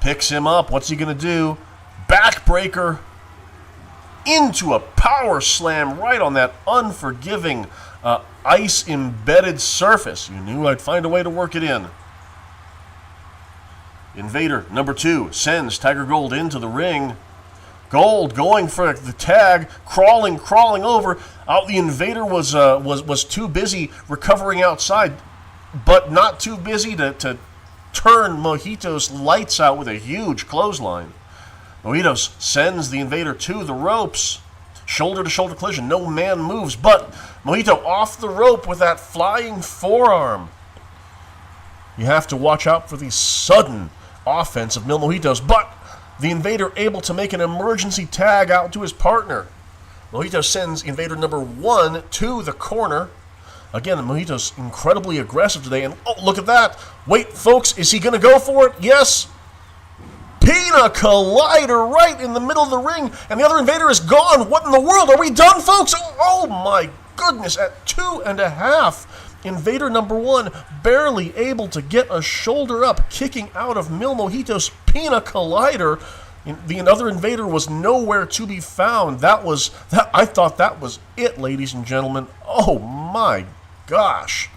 Picks him up. What's he going to do? Backbreaker into a power slam right on that unforgiving ice-embedded surface. You knew I'd find a way to work it in. Invader number 2 sends Tiger Gold into the ring. Gold going for the tag, crawling over. The Invader was too busy recovering outside, but not too busy to turn Mojito's lights out with a huge clothesline. Mojitos sends the Invader to the ropes. Shoulder-to-shoulder collision. No man moves, but Mojito off the rope with that flying forearm. You have to watch out for the sudden offense of Mil Mojitos, but the Invader able to make an emergency tag out to his partner. Mojito sends Invader number 1 to the corner. Again, Mojito's incredibly aggressive today, and oh, look at that. Wait, folks, is he going to go for it? Yes. Pina Collider right in the middle of the ring, and the other Invader is gone. What in the world? Are we done, folks? Oh my goodness, at 2.5. Invader number 1 barely able to get a shoulder up, kicking out of Mil Mojito's Pina Collider. The other Invader was nowhere to be found. I thought that was it, ladies and gentlemen. Oh my gosh.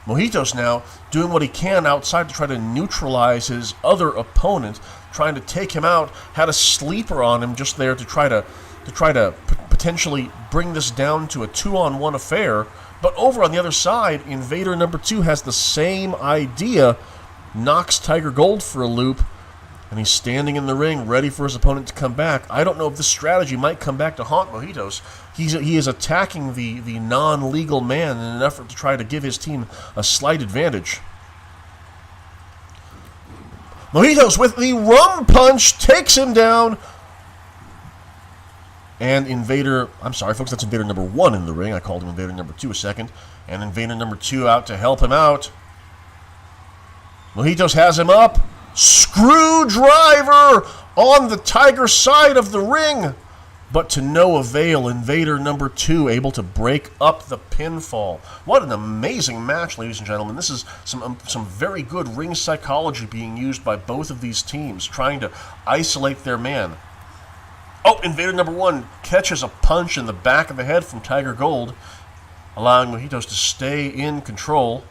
Mojitos now doing what he can outside to try to neutralize his other opponent, trying to take him out. Had a sleeper on him just there to try to potentially bring this down to a 2-on-1 affair. But over on the other side, Invader number 2 has the same idea, knocks Tiger Gold for a loop, and he's standing in the ring ready for his opponent to come back. I don't know if this strategy might come back to haunt Mojitos. He is attacking the non-legal man in an effort to try to give his team a slight advantage. Mojitos with the rum punch takes him down. And Invader, I'm sorry, folks, that's Invader number 1 in the ring. I called him Invader number 2 a second. And Invader number 2 out to help him out. Mojitos has him up. Screwdriver on the Tiger side of the ring. But to no avail, Invader number 2 able to break up the pinfall. What an amazing match, ladies and gentlemen. This is some very good ring psychology being used by both of these teams, trying to isolate their man. Oh, Invader number 1 catches a punch in the back of the head from Tiger Gold, allowing Mojitos to stay in control.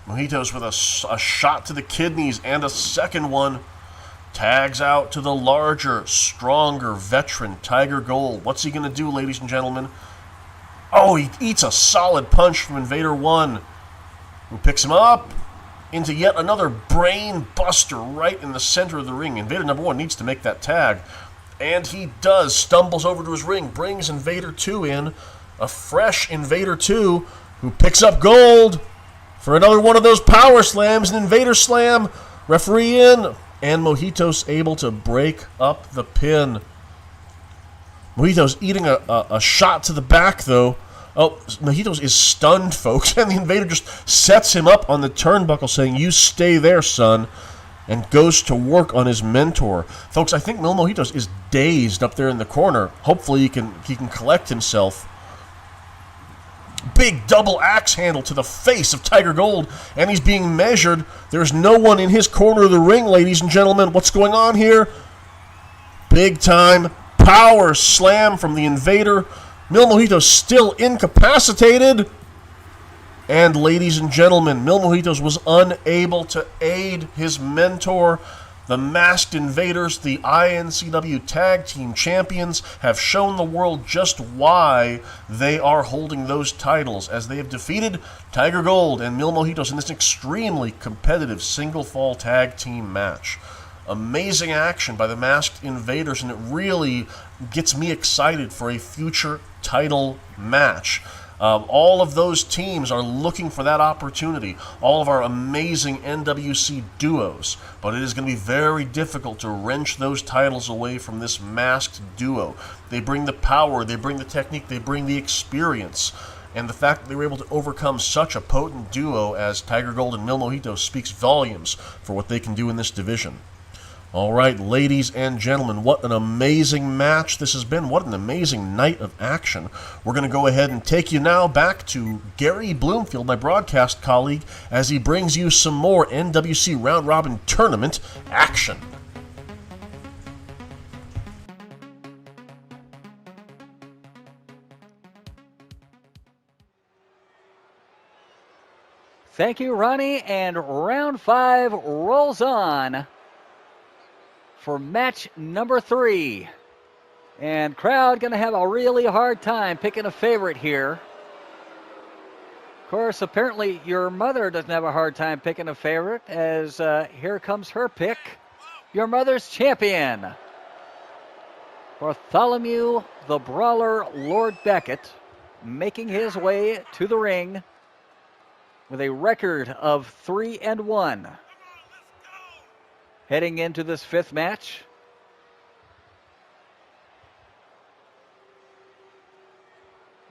Mojitos with a shot to the kidneys and a second one. Tags out to the larger, stronger veteran, Tiger Gold. What's he going to do, ladies and gentlemen? Oh, he eats a solid punch from Invader 1, who picks him up into yet another brain buster right in the center of the ring. Invader number 1 needs to make that tag, and he does. Stumbles over to his ring, brings Invader 2 in. A fresh Invader 2, who picks up Gold for another one of those power slams, an Invader slam. Referee in. And Mojitos able to break up the pin. Mojitos eating a shot to the back, though. Oh, Mojitos is stunned, folks. And the Invader just sets him up on the turnbuckle, saying, "You stay there, son," and goes to work on his mentor. Folks, I think Mil Mojitos is dazed up there in the corner. Hopefully he can collect himself. Big double axe handle to the face of Tiger Gold, and he's being measured. There's no one in his corner of the ring, ladies and gentlemen. What's going on here? Big time power slam from the Invader. Mil Mojitos still incapacitated. And ladies and gentlemen, Mil Mojitos was unable to aid his mentor. The Masked Invaders, the INCW Tag Team Champions, have shown the world just why they are holding those titles, as they have defeated Tiger Gold and Mil Mojitos in this extremely competitive single-fall tag team match. Amazing action by the Masked Invaders, and it really gets me excited for a future title match. All of those teams are looking for that opportunity, all of our amazing NWC duos, but it is going to be very difficult to wrench those titles away from this masked duo. They bring the power, they bring the technique, they bring the experience, and the fact that they were able to overcome such a potent duo as Tiger Gold and Mil Mojitos speaks volumes for what they can do in this division. All right, ladies and gentlemen, what an amazing match this has been. What an amazing night of action. We're going to go ahead and take you now back to Gary Bloomfield, my broadcast colleague, as he brings you some more NWC Round Robin Tournament action. Thank you, Ronnie, and round 5 rolls on for match number 3. And crowd going to have a really hard time picking a favorite here. Of course, apparently your mother doesn't have a hard time picking a favorite, as here comes her pick. Your mother's champion, Bartholomew the Brawler Lord Beckett, making his way to the ring with a record of 3-1. Heading into this 5th match.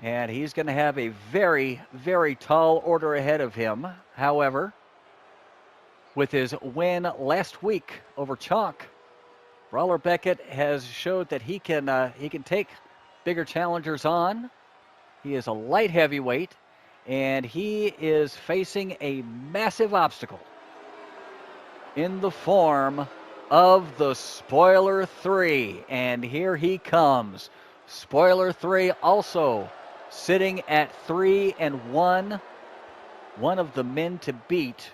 And he's going to have a very, very tall order ahead of him. However, with his win last week over Chalk, Brawler Beckett has showed that he can take bigger challengers on. He is a light heavyweight, and he is facing a massive obstacle in the form of the Spoiler 3. And here he comes. Spoiler 3 also sitting at 3-1. One of the men to beat.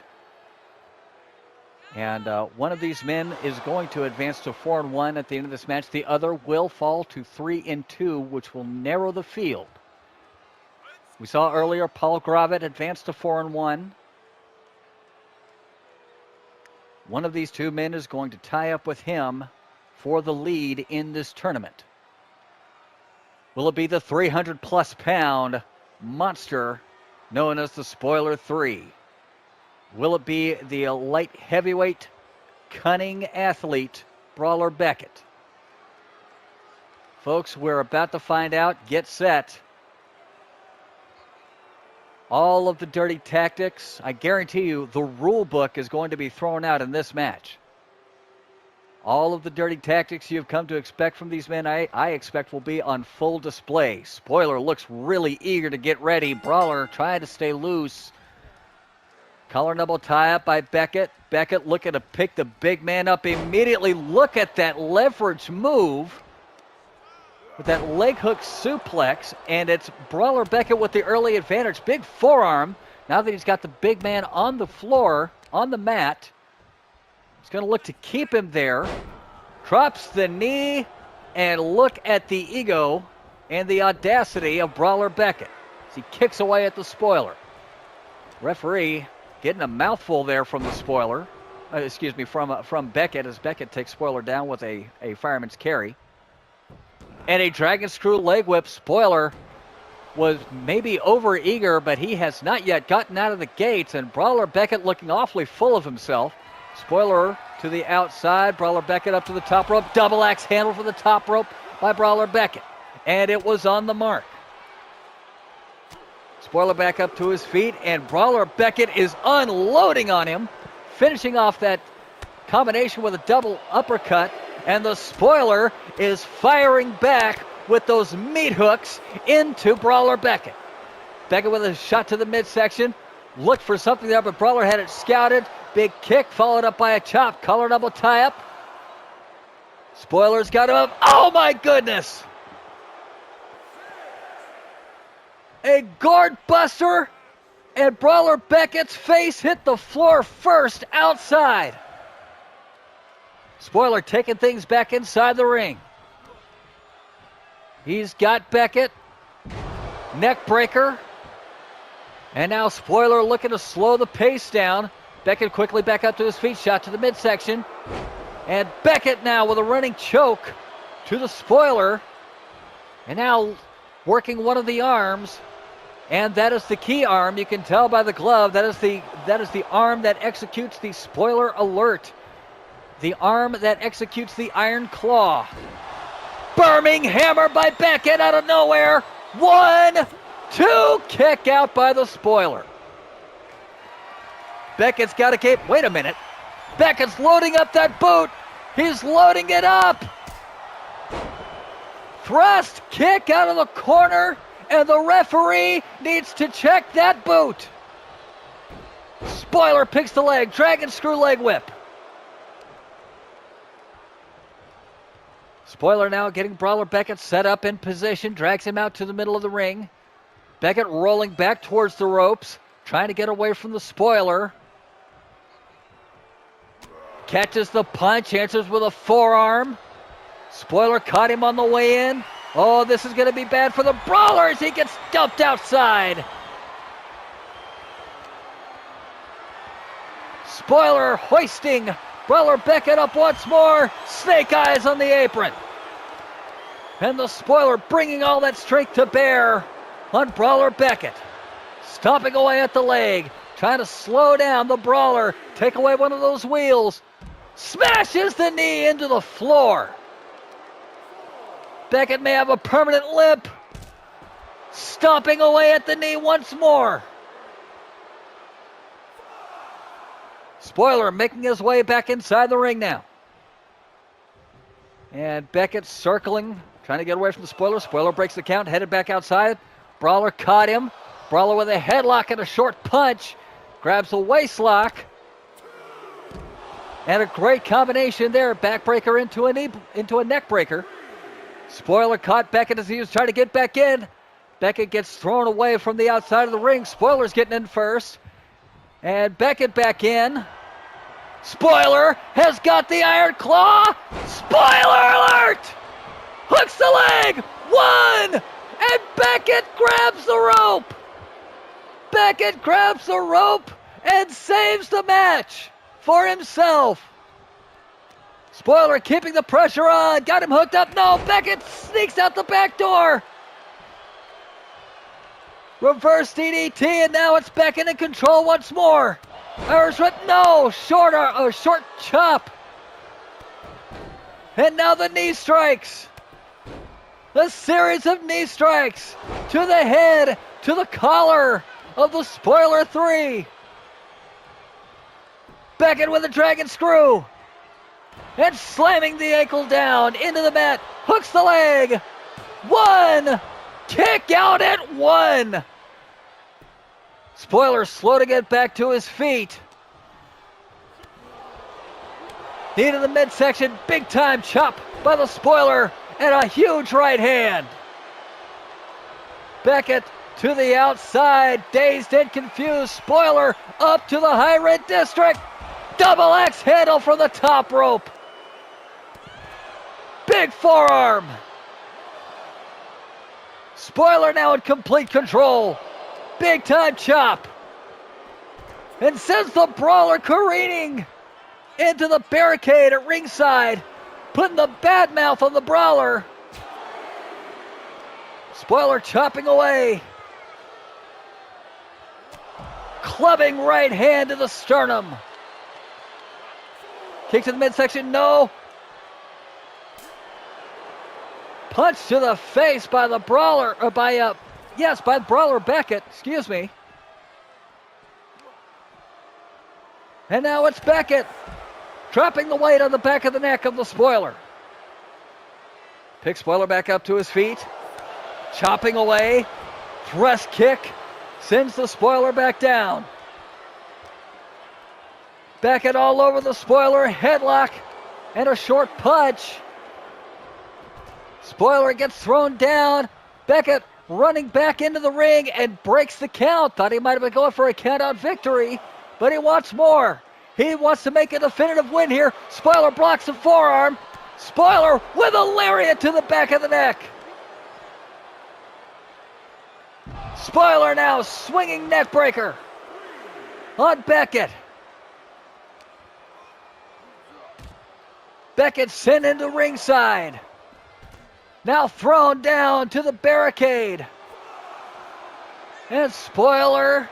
And one of these men is going to advance to 4-1 at the end of this match. The other will fall to 3-2, which will narrow the field. We saw earlier Paul Gravitt advance to 4-1. One of these two men is going to tie up with him for the lead in this tournament. Will it be the 300-plus pound monster known as the Spoiler 3? Will it be the light heavyweight cunning athlete, Brawler Beckett? Folks, we're about to find out. Get set. All of the dirty tactics, I guarantee you the rule book is going to be thrown out in this match. All of the dirty tactics you've come to expect from these men, I expect will be on full display. Spoiler looks really eager to get ready. Brawler trying to stay loose. Collar and elbow tie up by Beckett. Beckett looking to pick the big man up immediately. Look at that leverage move with that leg hook suplex, and it's Brawler Beckett with the early advantage. Big forearm. Now that he's got the big man on the floor, on the mat, he's going to look to keep him there. Drops the knee, and look at the ego and the audacity of Brawler Beckett as he kicks away at the spoiler. Referee getting a mouthful there from the spoiler. From Beckett, as Beckett takes spoiler down with a fireman's carry. And a dragon screw leg whip. Spoiler was maybe over eager, but he has not yet gotten out of the gates, and Brawler Beckett looking awfully full of himself. Spoiler to the outside. Brawler Beckett up to the top rope. Double axe handle for the top rope by Brawler Beckett. And it was on the mark. Spoiler back up to his feet, and Brawler Beckett is unloading on him, finishing off that combination with a double uppercut, and the spoiler is firing back with those meat hooks into Brawler Beckett. Beckett with a shot to the midsection, looked for something there, but Brawler had it scouted. Big kick followed up by a chop, collar double tie up. Spoiler's got him up. Oh my goodness! A guard buster, and Brawler Beckett's face hit the floor first outside. Spoiler taking things back inside the ring. He's got Beckett. Neck breaker. And now Spoiler looking to slow the pace down. Beckett quickly back up to his feet. Shot to the midsection. And Beckett now with a running choke to the Spoiler. And now working one of the arms. And that is the key arm. You can tell by the glove. That is the arm that executes the Spoiler alert. The arm that executes the Iron Claw. Burning hammer by Beckett out of nowhere. 1, 2, kick out by the Spoiler. Beckett's got to keep, wait a minute. Beckett's loading up that boot. He's loading it up. Thrust kick out of the corner, and the referee needs to check that boot. Spoiler picks the leg, dragon screw leg whip. Spoiler now getting Brawler Beckett set up in position, drags him out to the middle of the ring. Beckett rolling back towards the ropes, trying to get away from the Spoiler. Catches the punch, answers with a forearm. Spoiler caught him on the way in. Oh, this is going to be bad for the Brawler as he gets dumped outside. Spoiler hoisting Brawler Beckett up once more. Snake eyes on the apron. And the Spoiler bringing all that strength to bear on Brawler Beckett. Stomping away at the leg. Trying to slow down the Brawler. Take away one of those wheels. Smashes the knee into the floor. Beckett may have a permanent limp. Stomping away at the knee once more. Spoiler making his way back inside the ring now. And Beckett circling, trying to get away from the Spoiler. Spoiler breaks the count, headed back outside. Brawler caught him. Brawler with a headlock and a short punch. Grabs a waist lock. And a great combination there. Backbreaker into a neck breaker. Spoiler caught Beckett as he was trying to get back in. Beckett gets thrown away from the outside of the ring. Spoiler's getting in first. And Beckett back in. Spoiler has got the Iron Claw. Spoiler alert! Hooks the leg. 1! And Beckett grabs the rope. Beckett grabs the rope and saves the match for himself. Spoiler keeping the pressure on. Got him hooked up. No, Beckett sneaks out the back door. Reverse DDT, and now it's Beckett in control once more. Irish whip, no! Short chop. And now the knee strikes. The series of knee strikes to the head, to the collar of the Spoiler 3. Beckett with a dragon screw. And slamming the ankle down into the mat. Hooks the leg. 1. Kick out at 1. Spoiler slow to get back to his feet. Knee to the midsection. Big time chop by the Spoiler. And a huge right hand. Beckett to the outside. Dazed and confused. Spoiler up to the high red district. Double axe handle from the top rope. Big forearm. Spoiler now in complete control. Big time chop. And sends the brawler careening into the barricade at ringside, putting the bad mouth on the brawler. Spoiler chopping away. Clubbing right hand to the sternum. Kick to the midsection, no. Punch to the face by the brawler, or by brawler Beckett, excuse me. And now it's Beckett, dropping the weight on the back of the neck of the Spoiler. Picks Spoiler back up to his feet, chopping away, thrust kick, sends the Spoiler back down. Beckett all over the Spoiler, headlock, and a short punch. Spoiler gets thrown down. Beckett running back into the ring and breaks the count. Thought he might have been going for a count-out victory, but he wants more. He wants to make a definitive win here. Spoiler blocks the forearm. Spoiler with a lariat to the back of the neck. Spoiler now swinging neck breaker on Beckett. Beckett sent into ringside. Now thrown down to the barricade. And Spoiler,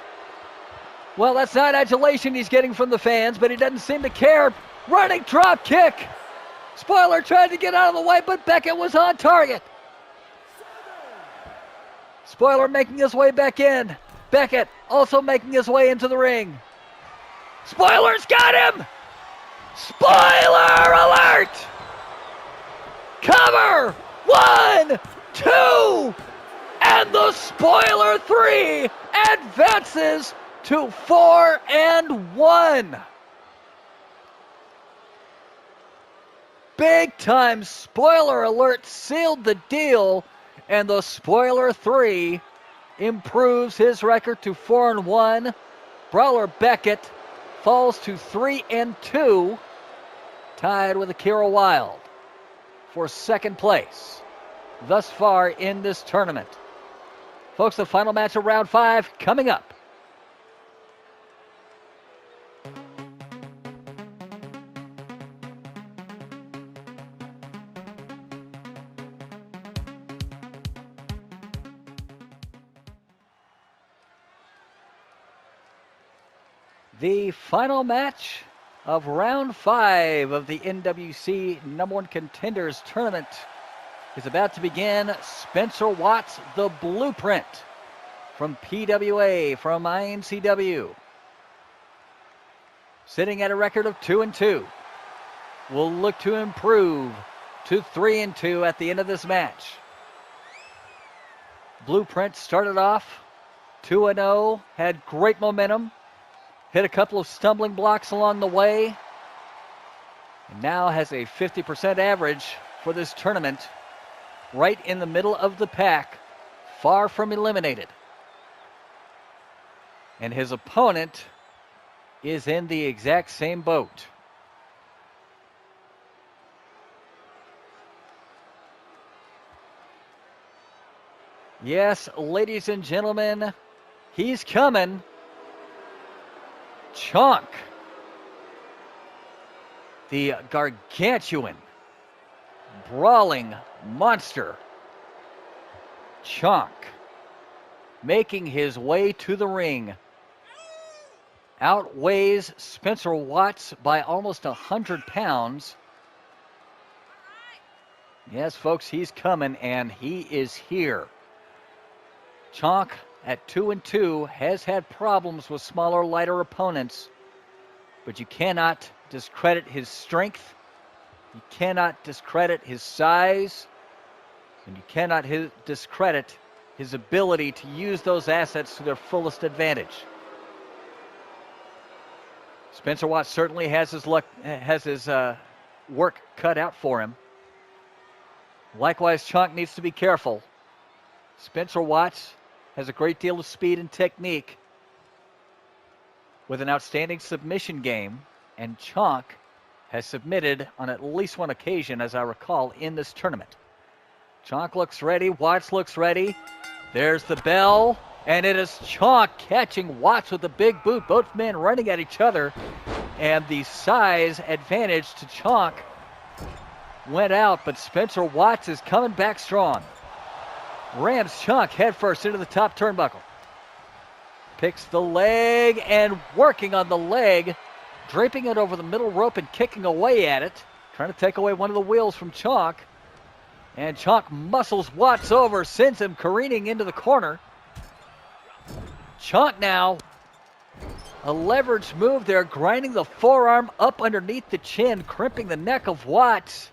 well, that's not adulation he's getting from the fans, but he doesn't seem to care. Running drop kick. Spoiler tried to get out of the way, but Beckett was on target. Spoiler making his way back in. Beckett also making his way into the ring. Spoiler's got him! Spoiler alert! Cover! 1, 2, and the Spoiler 3 advances to 4-1. Big time Spoiler alert sealed the deal, and the Spoiler 3 improves his record to 4-1. Brawler Beckett falls to 3-2, tied with Akira Wilde for second place thus far in this tournament. Folks, the final match of round 5 coming up. The final match of round 5 of the NWC #1 Contenders Tournament is about to begin. Spencer Watts, the Blueprint, from PWA, from INCW, sitting at a record of 2-2, will look to improve to 3-2 at the end of this match. Blueprint started off 2-0, had great momentum, hit a couple of stumbling blocks along the way, and now has a 50% average for this tournament, right in the middle of the pack, far from eliminated. And his opponent is in the exact same boat. Yes, ladies and gentlemen, he's coming. Chonk, the gargantuan, brawling monster. Chonk, making his way to the ring. outweighs Spencer Watts by almost 100 pounds. Yes, folks, he's coming, and he is here. Chonk at 2-2 has had problems with smaller, lighter opponents, but you cannot discredit his strength. You cannot discredit his size, and you cannot discredit his ability to use those assets to their fullest advantage. Spencer Watts certainly has his work cut out for him. Likewise, Chonk needs to be careful. Spencer Watts has a great deal of speed and technique with an outstanding submission game, and Chonk has submitted on at least one occasion, as I recall, in this tournament. Chonk looks ready. Watts looks ready. There's the bell, and it is Chonk catching Watts with the big boot. Both men running at each other, and the size advantage to Chonk went out, but Spencer Watts is coming back strong. Rams Chonk headfirst into the top turnbuckle. Picks the leg and working on the leg, draping it over the middle rope and kicking away at it, trying to take away one of the wheels from Chonk. And Chonk muscles Watts over, sends him careening into the corner. Chonk now, a leverage move there, grinding the forearm up underneath the chin, crimping the neck of Watts.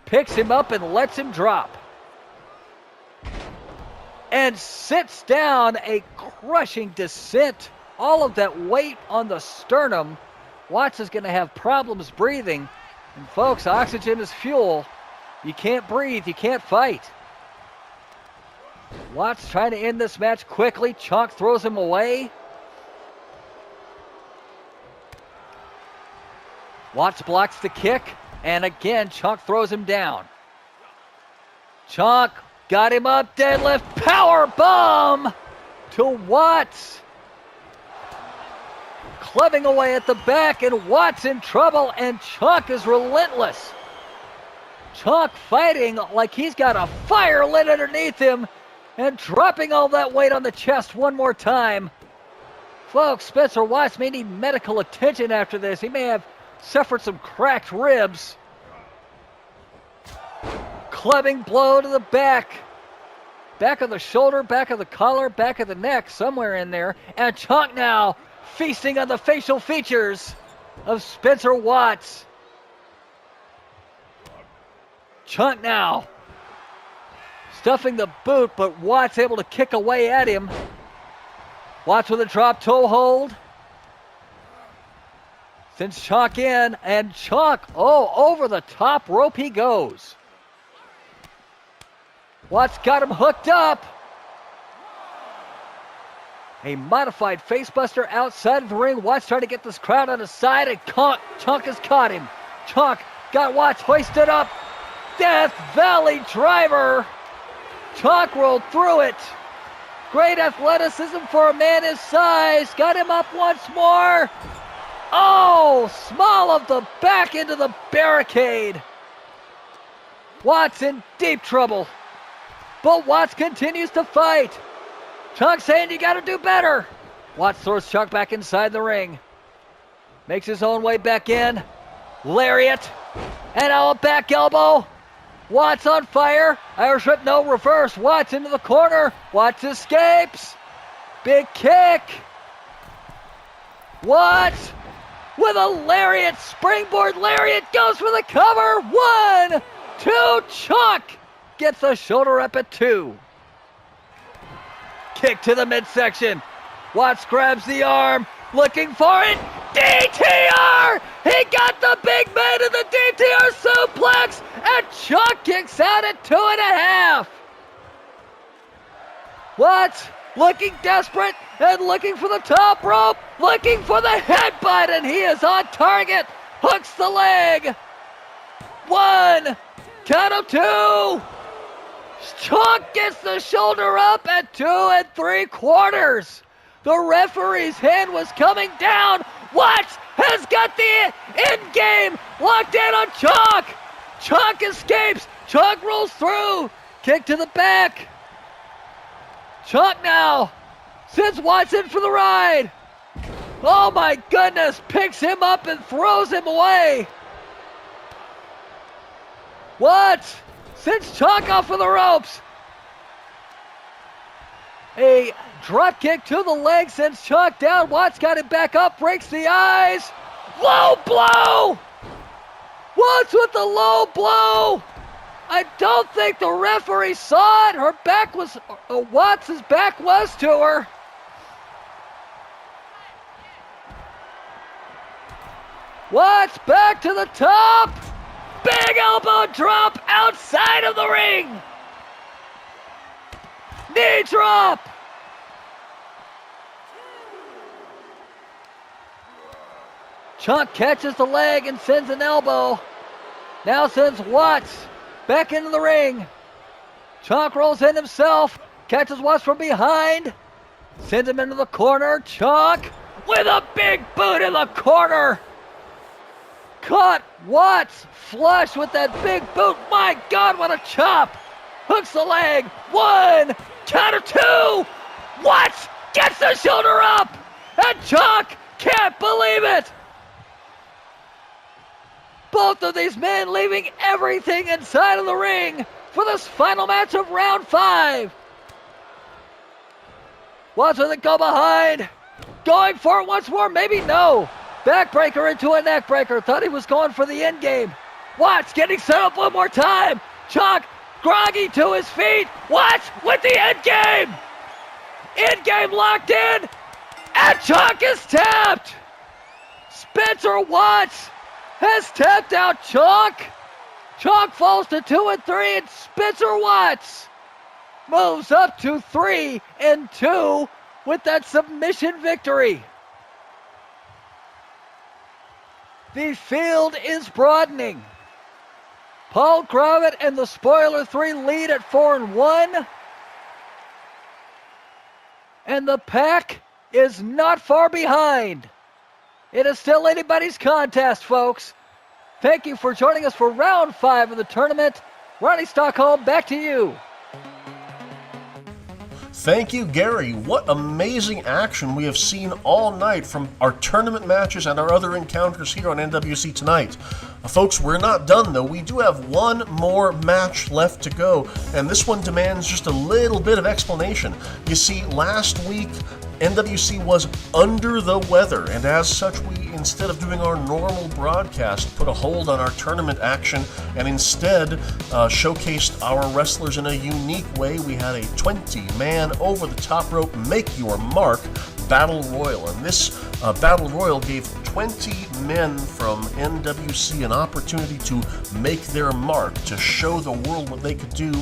Picks him up and lets him drop. And sits down, a crushing descent. All of that weight on the sternum. Watts is going to have problems breathing. And folks, oxygen is fuel. You can't breathe, you can't fight. Watts trying to end this match quickly. Chonk throws him away. Watts blocks the kick. And again, Chonk throws him down. Chonk got him up, deadlift, power bomb to Watts. Clubbing away at the back, and Watts in trouble, and Chonk is relentless. Chonk fighting like he's got a fire lit underneath him, and dropping all that weight on the chest one more time. Folks, Spencer Watts may need medical attention after this. He may have suffered some cracked ribs. Clubbing blow to the back. Back of the shoulder, back of the collar, back of the neck, somewhere in there. And Chonk now feasting on the facial features of Spencer Watts. Chonk now stuffing the boot, but Watts able to kick away at him. Watts with a drop toe hold. Sends Chonk in, and Chonk, over the top rope he goes. Watts got him hooked up. A modified facebuster outside of the ring. Watts trying to get this crowd on his side, and Chonk has caught him. Chonk got Watts hoisted up. Death Valley driver. Chonk rolled through it. Great athleticism for a man his size. Got him up once more. Oh, small of the back into the barricade. Watts in deep trouble. But Watts continues to fight. Chonk saying you got to do better. Watts throws Chonk back inside the ring. Makes his own way back in. Lariat. And now a back elbow. Watts on fire. Irish whip, no reverse. Watts into the corner. Watts escapes. Big kick. Watts with a lariat. Springboard lariat goes for the cover. 1, 2. Chonk gets the shoulder up at 2. Kick to the midsection. Watts grabs the arm. Looking for it. DTR! He got the big man in the DTR suplex, and Chonk kicks out at 2.5. Watts looking desperate and looking for the top rope, looking for the headbutt, and he is on target. Hooks the leg. 1, count of 2. Chonk gets the shoulder up at 2 3/4. The referee's hand was coming down. Watts has got the end game locked in on Chonk. Chonk escapes. Chonk rolls through. Kick to the back. Chonk now sends Watts in for the ride. Oh my goodness! Picks him up and throws him away. Watts sends Chalk off for the ropes. A drop kick to the leg sends Chalk down. Watts got it back up, breaks the eyes. Low blow! Watts with the low blow! I don't think the referee saw it. Her back was, Watts' back was to her. Watts back to the top. Big elbow drop outside of the ring. Knee drop. Chalk catches the leg and sends an elbow. Now sends Watts back into the ring. Chalk rolls in himself, catches Watts from behind, sends him into the corner. Chalk with a big boot in the corner. Caught Watts flush with that big boot. My God, what a chop. Hooks the leg. 1, counter 2. Watts gets the shoulder up. And Chalk can't believe it. Both of these men leaving everything inside of the ring for this final match of round 5. Watts with it go behind. Going for it once more, maybe no. Backbreaker into a neckbreaker. Thought he was going for the end game. Watts getting set up one more time. Chalk groggy to his feet. Watts with the end game. End game locked in. And Chalk is tapped. Spencer Watts has tapped out Chalk. Chalk falls to 2 and 3, and Spencer Watts moves up to 3 and 2 with that submission victory. The field is broadening. Paul Kravitz and the Spoiler 3 lead at 4 and 1. And the pack is not far behind. It is still anybody's contest, folks. Thank you for joining us for round 5 of the tournament. Ronnie Stockholm, back to you. Thank you, Gary. What amazing action we have seen all night from our tournament matches and our other encounters here on NWC Tonight. Folks, we're not done, though. We do have one more match left to go, and this one demands just a little bit of explanation. You see, last week, NWC was under the weather, and as such, we, instead of doing our normal broadcast, put a hold on our tournament action and instead showcased our wrestlers in a unique way. We had a 20-man over-the-top rope make your mark Battle Royal, and this Battle Royal gave 20 men from NWC an opportunity to make their mark, to show the world what they could do.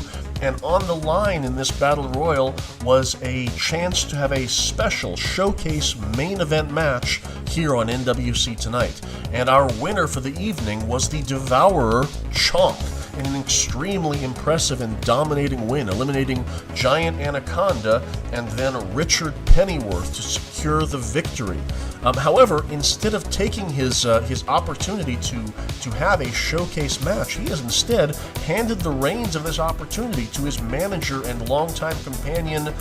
And on the line in this Battle Royal was a chance to have a special showcase main event match here on NWC Tonight. And our winner for the evening was the Devourer, Chalk, in an extremely impressive and dominating win, eliminating Giant Anaconda and then Richard Pennyworth to secure the victory. However, instead of taking his opportunity to have a showcase match, he has instead handed the reins of this opportunity to his manager and longtime companion,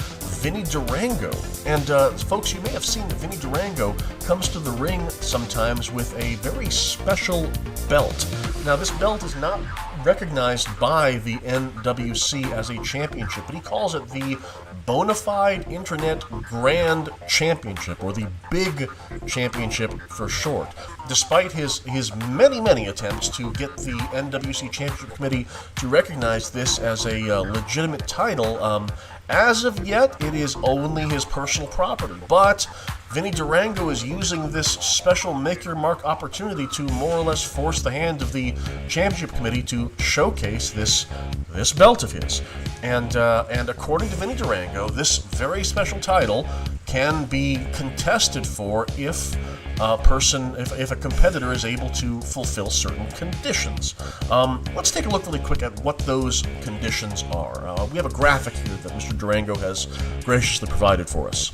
Vinny Durango. And folks, you may have seen that Vinny Durango comes to the ring sometimes with a very special belt. Now, this belt is not recognized by the NWC as a championship, but he calls it the Bonafide Internet Grand Championship, or the Big Championship for short. Despite his many attempts to get the NWC Championship Committee to recognize this as a legitimate title, as of yet, it is only his personal property. But Vinny Durango is using this special Make Your Mark opportunity to more or less force the hand of the Championship Committee to showcase this belt of his. And according to Vinny Durango, this very special title can be contested for if a competitor is able to fulfill certain conditions. Let's take a look really quick at what those conditions are. We have a graphic here that Mr. Durango has graciously provided for us.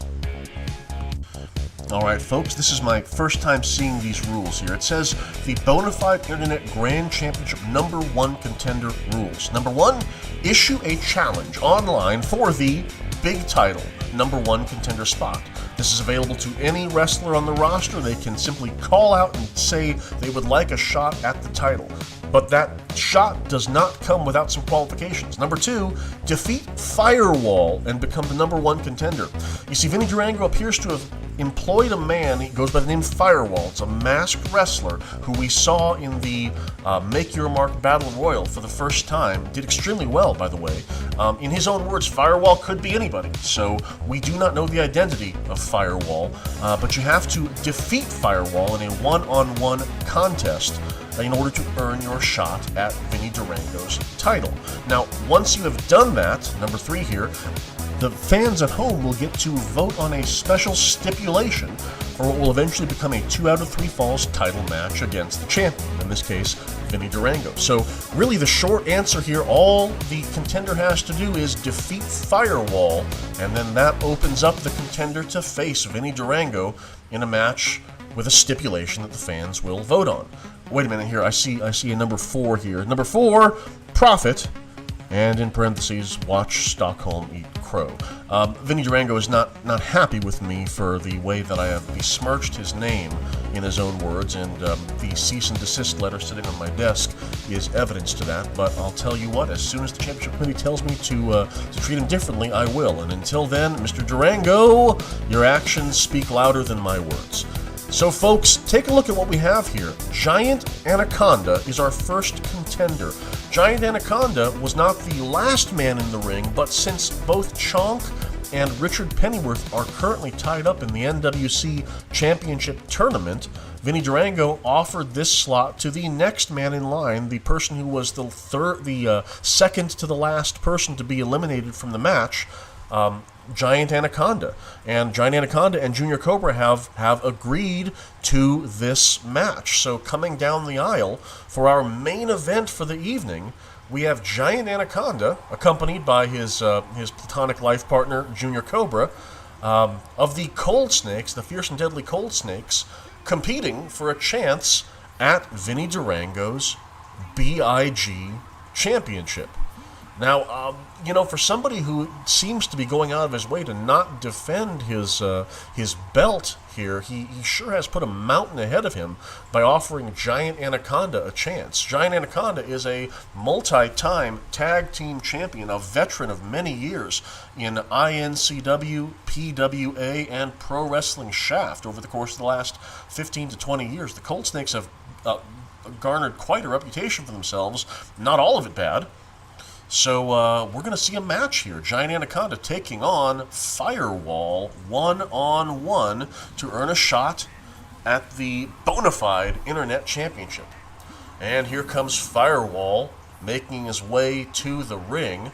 Alright folks, this is my first time seeing these rules here. It says the Bonafide Internet Grand Championship #1 contender rules. Number 1, issue a challenge online for the big title #1 contender spot. This is available to any wrestler on the roster. They can simply call out and say they would like a shot at the title. But that shot does not come without some qualifications. Number 2, defeat Firewall and become the #1 contender. You see, Vinny Durango appears to have employed a man, he goes by the name Firewall. It's a masked wrestler who we saw in the Make Your Mark Battle Royal for the first time. Did extremely well, by the way. In his own words, Firewall could be anybody. So we do not know the identity of Firewall, but you have to defeat Firewall in a one-on-one contest in order to earn your shot at Vinny Durango's title. Now, once you have done that, number 3 here, the fans at home will get to vote on a special stipulation for what will eventually become a 2 out of 3 falls title match against the champion, in this case, Vinny Durango. So really the short answer here, all the contender has to do is defeat Firewall, and then that opens up the contender to face Vinny Durango in a match with a stipulation that the fans will vote on. Wait a minute here, I see a number 4 here. Number 4, Profit, and in parentheses, watch Stockholm eat crow. Vinny Durango is not happy with me for the way that I have besmirched his name, in his own words, and the cease and desist letter sitting on my desk is evidence to that. But I'll tell you what, as soon as the championship committee tells me to treat him differently, I will. And until then, Mr. Durango, your actions speak louder than my words. So folks, take a look at what we have here. Giant Anaconda is our first contender. Giant Anaconda was not the last man in the ring, but since both Chonk and Richard Pennyworth are currently tied up in the NWC Championship Tournament, Vinny Durango offered this slot to the next man in line, the person who was the second to the last person to be eliminated from the match, Giant Anaconda. And Giant Anaconda and Junior Cobra have agreed to this match. So coming down the aisle for our main event for the evening, we have Giant Anaconda, accompanied by his platonic life partner, Junior Cobra, of the Cold Snakes, the Fierce and Deadly Cold Snakes, competing for a chance at Vinny Durango's BIG Championship. Now, for somebody who seems to be going out of his way to not defend his belt here, he sure has put a mountain ahead of him by offering Giant Anaconda a chance. Giant Anaconda is a multi-time tag team champion, a veteran of many years in INCW, PWA, and Pro Wrestling Shaft over the course of the last 15 to 20 years. The Cold Snakes have garnered quite a reputation for themselves, not all of it bad. So we're going to see a match here. Giant Anaconda taking on Firewall one-on-one to earn a shot at the bona fide Internet Championship. And here comes Firewall making his way to the ring.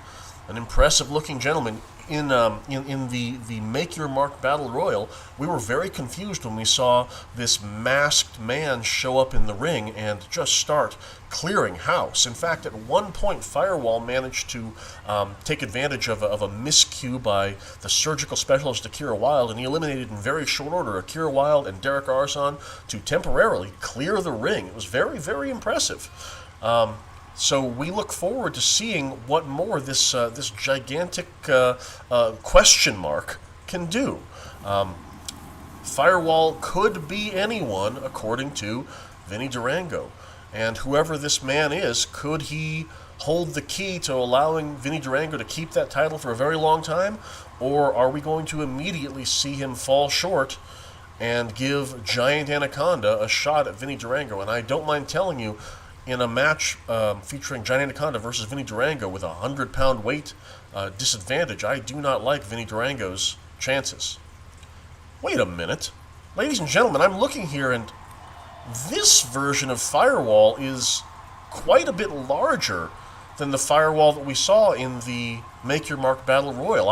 An impressive-looking gentleman. In the Make Your Mark Battle Royal, we were very confused when we saw this masked man show up in the ring and just start clearing house. In fact, at one point, Firewall managed to take advantage of a miscue by the surgical specialist Akira Wilde, and he eliminated in very short order Akira Wilde and Derek Arzon to temporarily clear the ring. It was very, very impressive. So we look forward to seeing what more this gigantic question mark can do. Firewall could be anyone, according to Vinny Durango. And whoever this man is, could he hold the key to allowing Vinny Durango to keep that title for a very long time? Or are we going to immediately see him fall short and give Giant Anaconda a shot at Vinny Durango? And I don't mind telling you, in a match featuring Giant Anaconda versus Vinny Durango with a 100-pound weight disadvantage, I do not like Vinny Durango's chances. Wait a minute. Ladies and gentlemen, I'm looking here, and this version of Firewall is quite a bit larger than the Firewall that we saw in the Make Your Mark Battle Royal.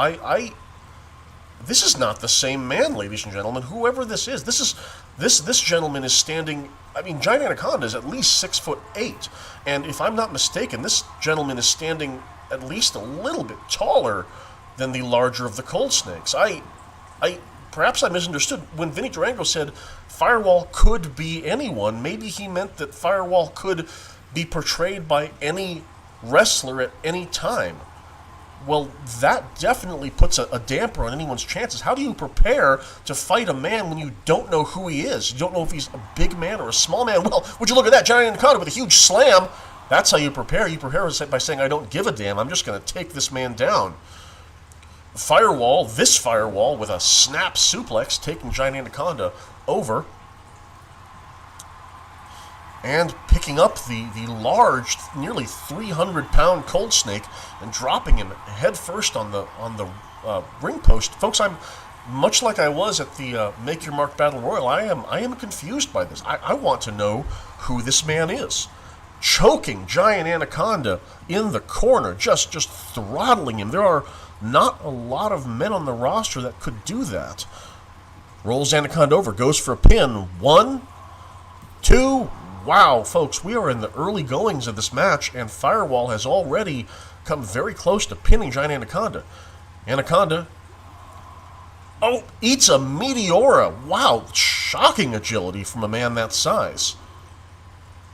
This is not the same man, ladies and gentlemen. Whoever this is, this gentleman is standing. I mean, Giant Anaconda is at least 6'8", and if I'm not mistaken, this gentleman is standing at least a little bit taller than the larger of the Cold Snakes. Perhaps I misunderstood. When Vinny Durango said Firewall could be anyone, maybe he meant that Firewall could be portrayed by any wrestler at any time. well, that definitely puts a damper on anyone's chances. How do you prepare to fight a man when you don't know who he is? You don't know if he's a big man or a small man. Well, would you look at that, Giant Anaconda with a huge slam? That's how you prepare. You prepare by saying, I don't give a damn. I'm just going to take this man down. Firewall, this Firewall, with a snap suplex, taking Giant Anaconda over. And picking up the large, nearly 300-pound Cold Snake and dropping him head first on the ring post. Folks, I'm much like I was at the Make Your Mark Battle Royal. I am confused by this. I want to know who this man is. Choking Giant Anaconda in the corner, just throttling him. There are not a lot of men on the roster that could do that. Rolls Anaconda over, goes for a pin. 1, 2. Wow, folks, we are in the early goings of this match, and Firewall has already come very close to pinning Giant Anaconda. Anaconda, eats a Meteora. Wow, shocking agility from a man that size.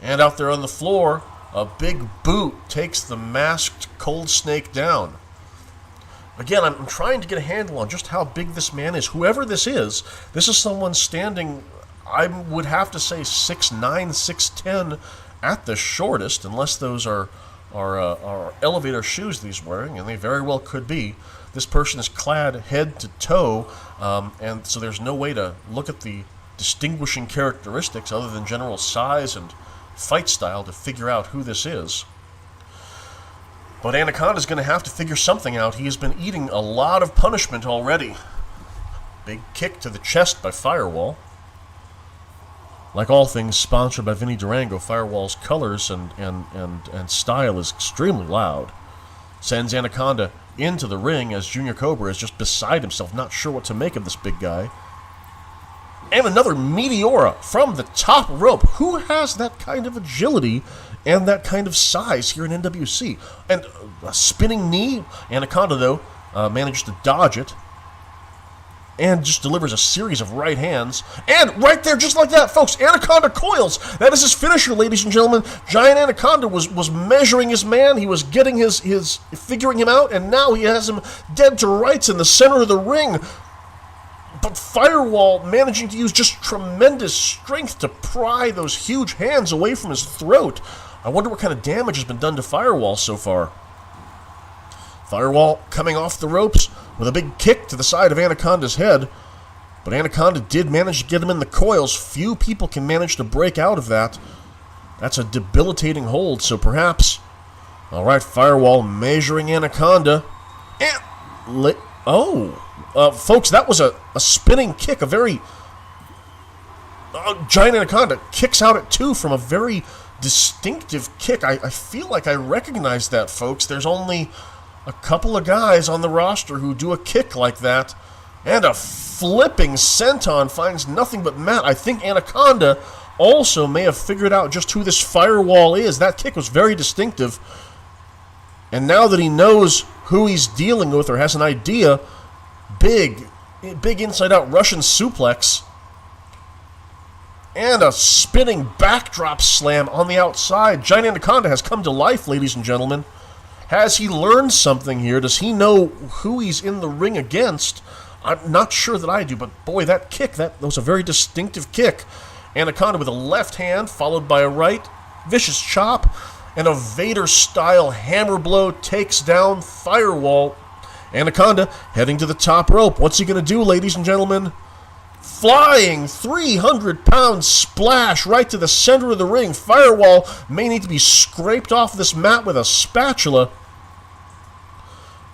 And out there on the floor, a big boot takes the masked Cold Snake down. Again, I'm trying to get a handle on just how big this man is. Whoever this is someone standing, I would have to say 6'9", 6'10", at the shortest, unless those are elevator shoes that he's wearing, and they very well could be. This person is clad head to toe, and so there's no way to look at the distinguishing characteristics other than general size and fight style to figure out who this is. But Anaconda's going to have to figure something out. He has been eating a lot of punishment already. Big kick to the chest by Firewall. Like all things sponsored by Vinny Durango, Firewall's colors and style is extremely loud. Sends Anaconda into the ring as Junior Cobra is just beside himself, not sure what to make of this big guy. And another Meteora from the top rope. Who has that kind of agility and that kind of size here in NWC? And a spinning knee. Anaconda, though, managed to dodge it. And just delivers a series of right hands. And right there, just like that, folks, Anaconda coils. That is his finisher, ladies and gentlemen. Giant Anaconda was measuring his man. He was getting his figuring him out. And now he has him dead to rights in the center of the ring. But Firewall managing to use just tremendous strength to pry those huge hands away from his throat. I wonder what kind of damage has been done to Firewall so far. Firewall coming off the ropes with a big kick to the side of Anaconda's head. But Anaconda did manage to get him in the coils. Few people can manage to break out of that. That's a debilitating hold, so perhaps... Alright, Firewall measuring Anaconda. And... folks, that was a spinning kick, a very... Giant Anaconda kicks out at 2 from a very distinctive kick. I feel like I recognize that, folks. There's only a couple of guys on the roster who do a kick like that. And a flipping senton finds nothing but mat. I think Anaconda also may have figured out just who this Firewall is. That kick was very distinctive. And now that he knows who he's dealing with or has an idea... Big inside-out Russian suplex. And a spinning backdrop slam on the outside. Giant Anaconda has come to life, ladies and gentlemen. Has he learned something here? Does he know who he's in the ring against? I'm not sure that I do, but boy, that kick, that was a very distinctive kick. Anaconda with a left hand, followed by a right. Vicious chop. And a Vader-style hammer blow takes down Firewall. Anaconda heading to the top rope. What's he going to do, ladies and gentlemen? Flying 300-pound splash right to the center of the ring. Firewall may need to be scraped off this mat with a spatula.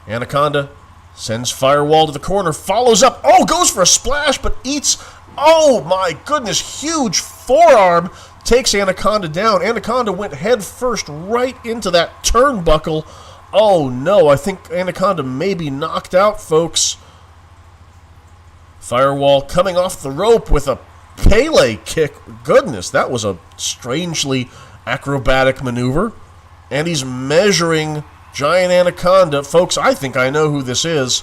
Anaconda sends Firewall to the corner, follows up. Goes for a splash, but eats... Oh, my goodness, huge forearm takes Anaconda down. Anaconda went head first right into that turnbuckle. Oh no, I think Anaconda may be knocked out, folks. Firewall coming off the rope with a Pele kick. Goodness, that was a strangely acrobatic maneuver. And he's measuring Giant Anaconda. Folks, I think I know who this is.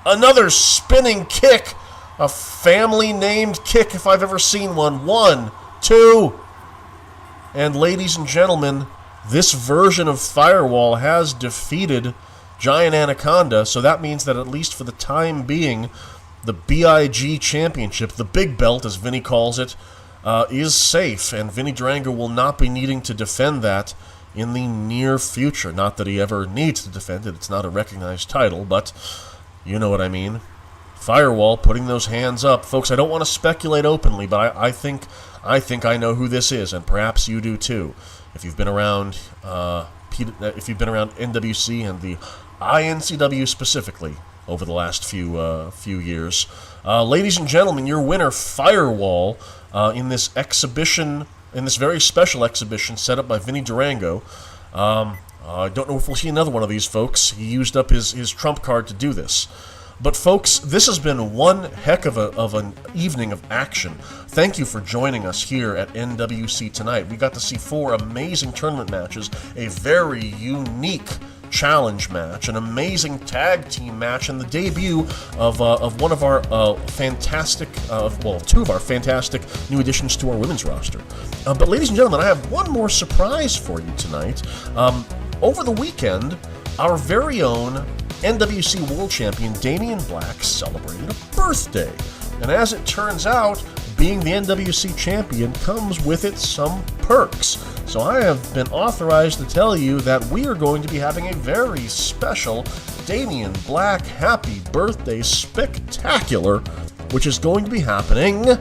Another spinning kick. A family-named kick if I've ever seen one. 1, 2. And ladies and gentlemen, this version of Firewall has defeated giant anaconda, so that means that at least for the time being, the BIG Championship, the big belt as Vinny calls it, is safe, and Vinny Durango will not be needing to defend that in the near future. Not that he ever needs to defend it, it's not a recognized title, but you know what I mean. Firewall putting those hands up. Folks, I don't want to speculate openly, but I think I know who this is, and perhaps you do too. If you've been around NWC and the INCW specifically over the last few years. Ladies and gentlemen, your winner, Firewall, in this exhibition, in this very special exhibition set up by Vinny Durango. I don't know if we'll see another one of these, folks. He used up his trump card to do this. But folks, this has been one heck of an evening of action. Thank you for joining us here at NWC Tonight. We got to see 4 amazing tournament matches, a very unique challenge match, an amazing tag team match, and the debut of one of our fantastic, 2 of our fantastic new additions to our women's roster. But ladies and gentlemen, I have one more surprise for you tonight. Over the weekend, our very own NWC World Champion Damian Black celebrated a birthday. And as it turns out, being the NWC Champion comes with it some perks. So I have been authorized to tell you that we are going to be having a very special Damian Black Happy Birthday Spectacular, which is going to be happening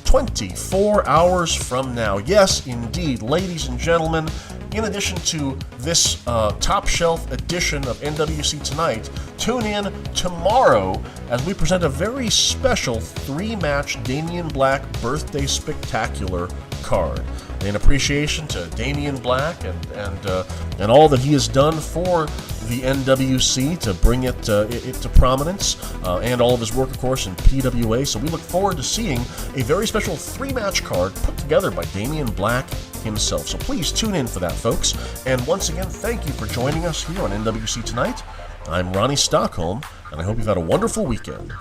24 hours from now. Yes, indeed, ladies and gentlemen, in addition to this top-shelf edition of NWC Tonight, tune in tomorrow as we present a very special 3-match Damian Black Birthday Spectacular card. In appreciation to Damian Black and all that he has done for the NWC to bring it to prominence, and all of his work, of course, in PWA. So we look forward to seeing a very special 3-match card put together by Damian Black himself. So please tune in for that, folks. And once again, thank you for joining us here on NWC Tonight. I'm Ronnie Stockholm, and I hope you've had a wonderful weekend.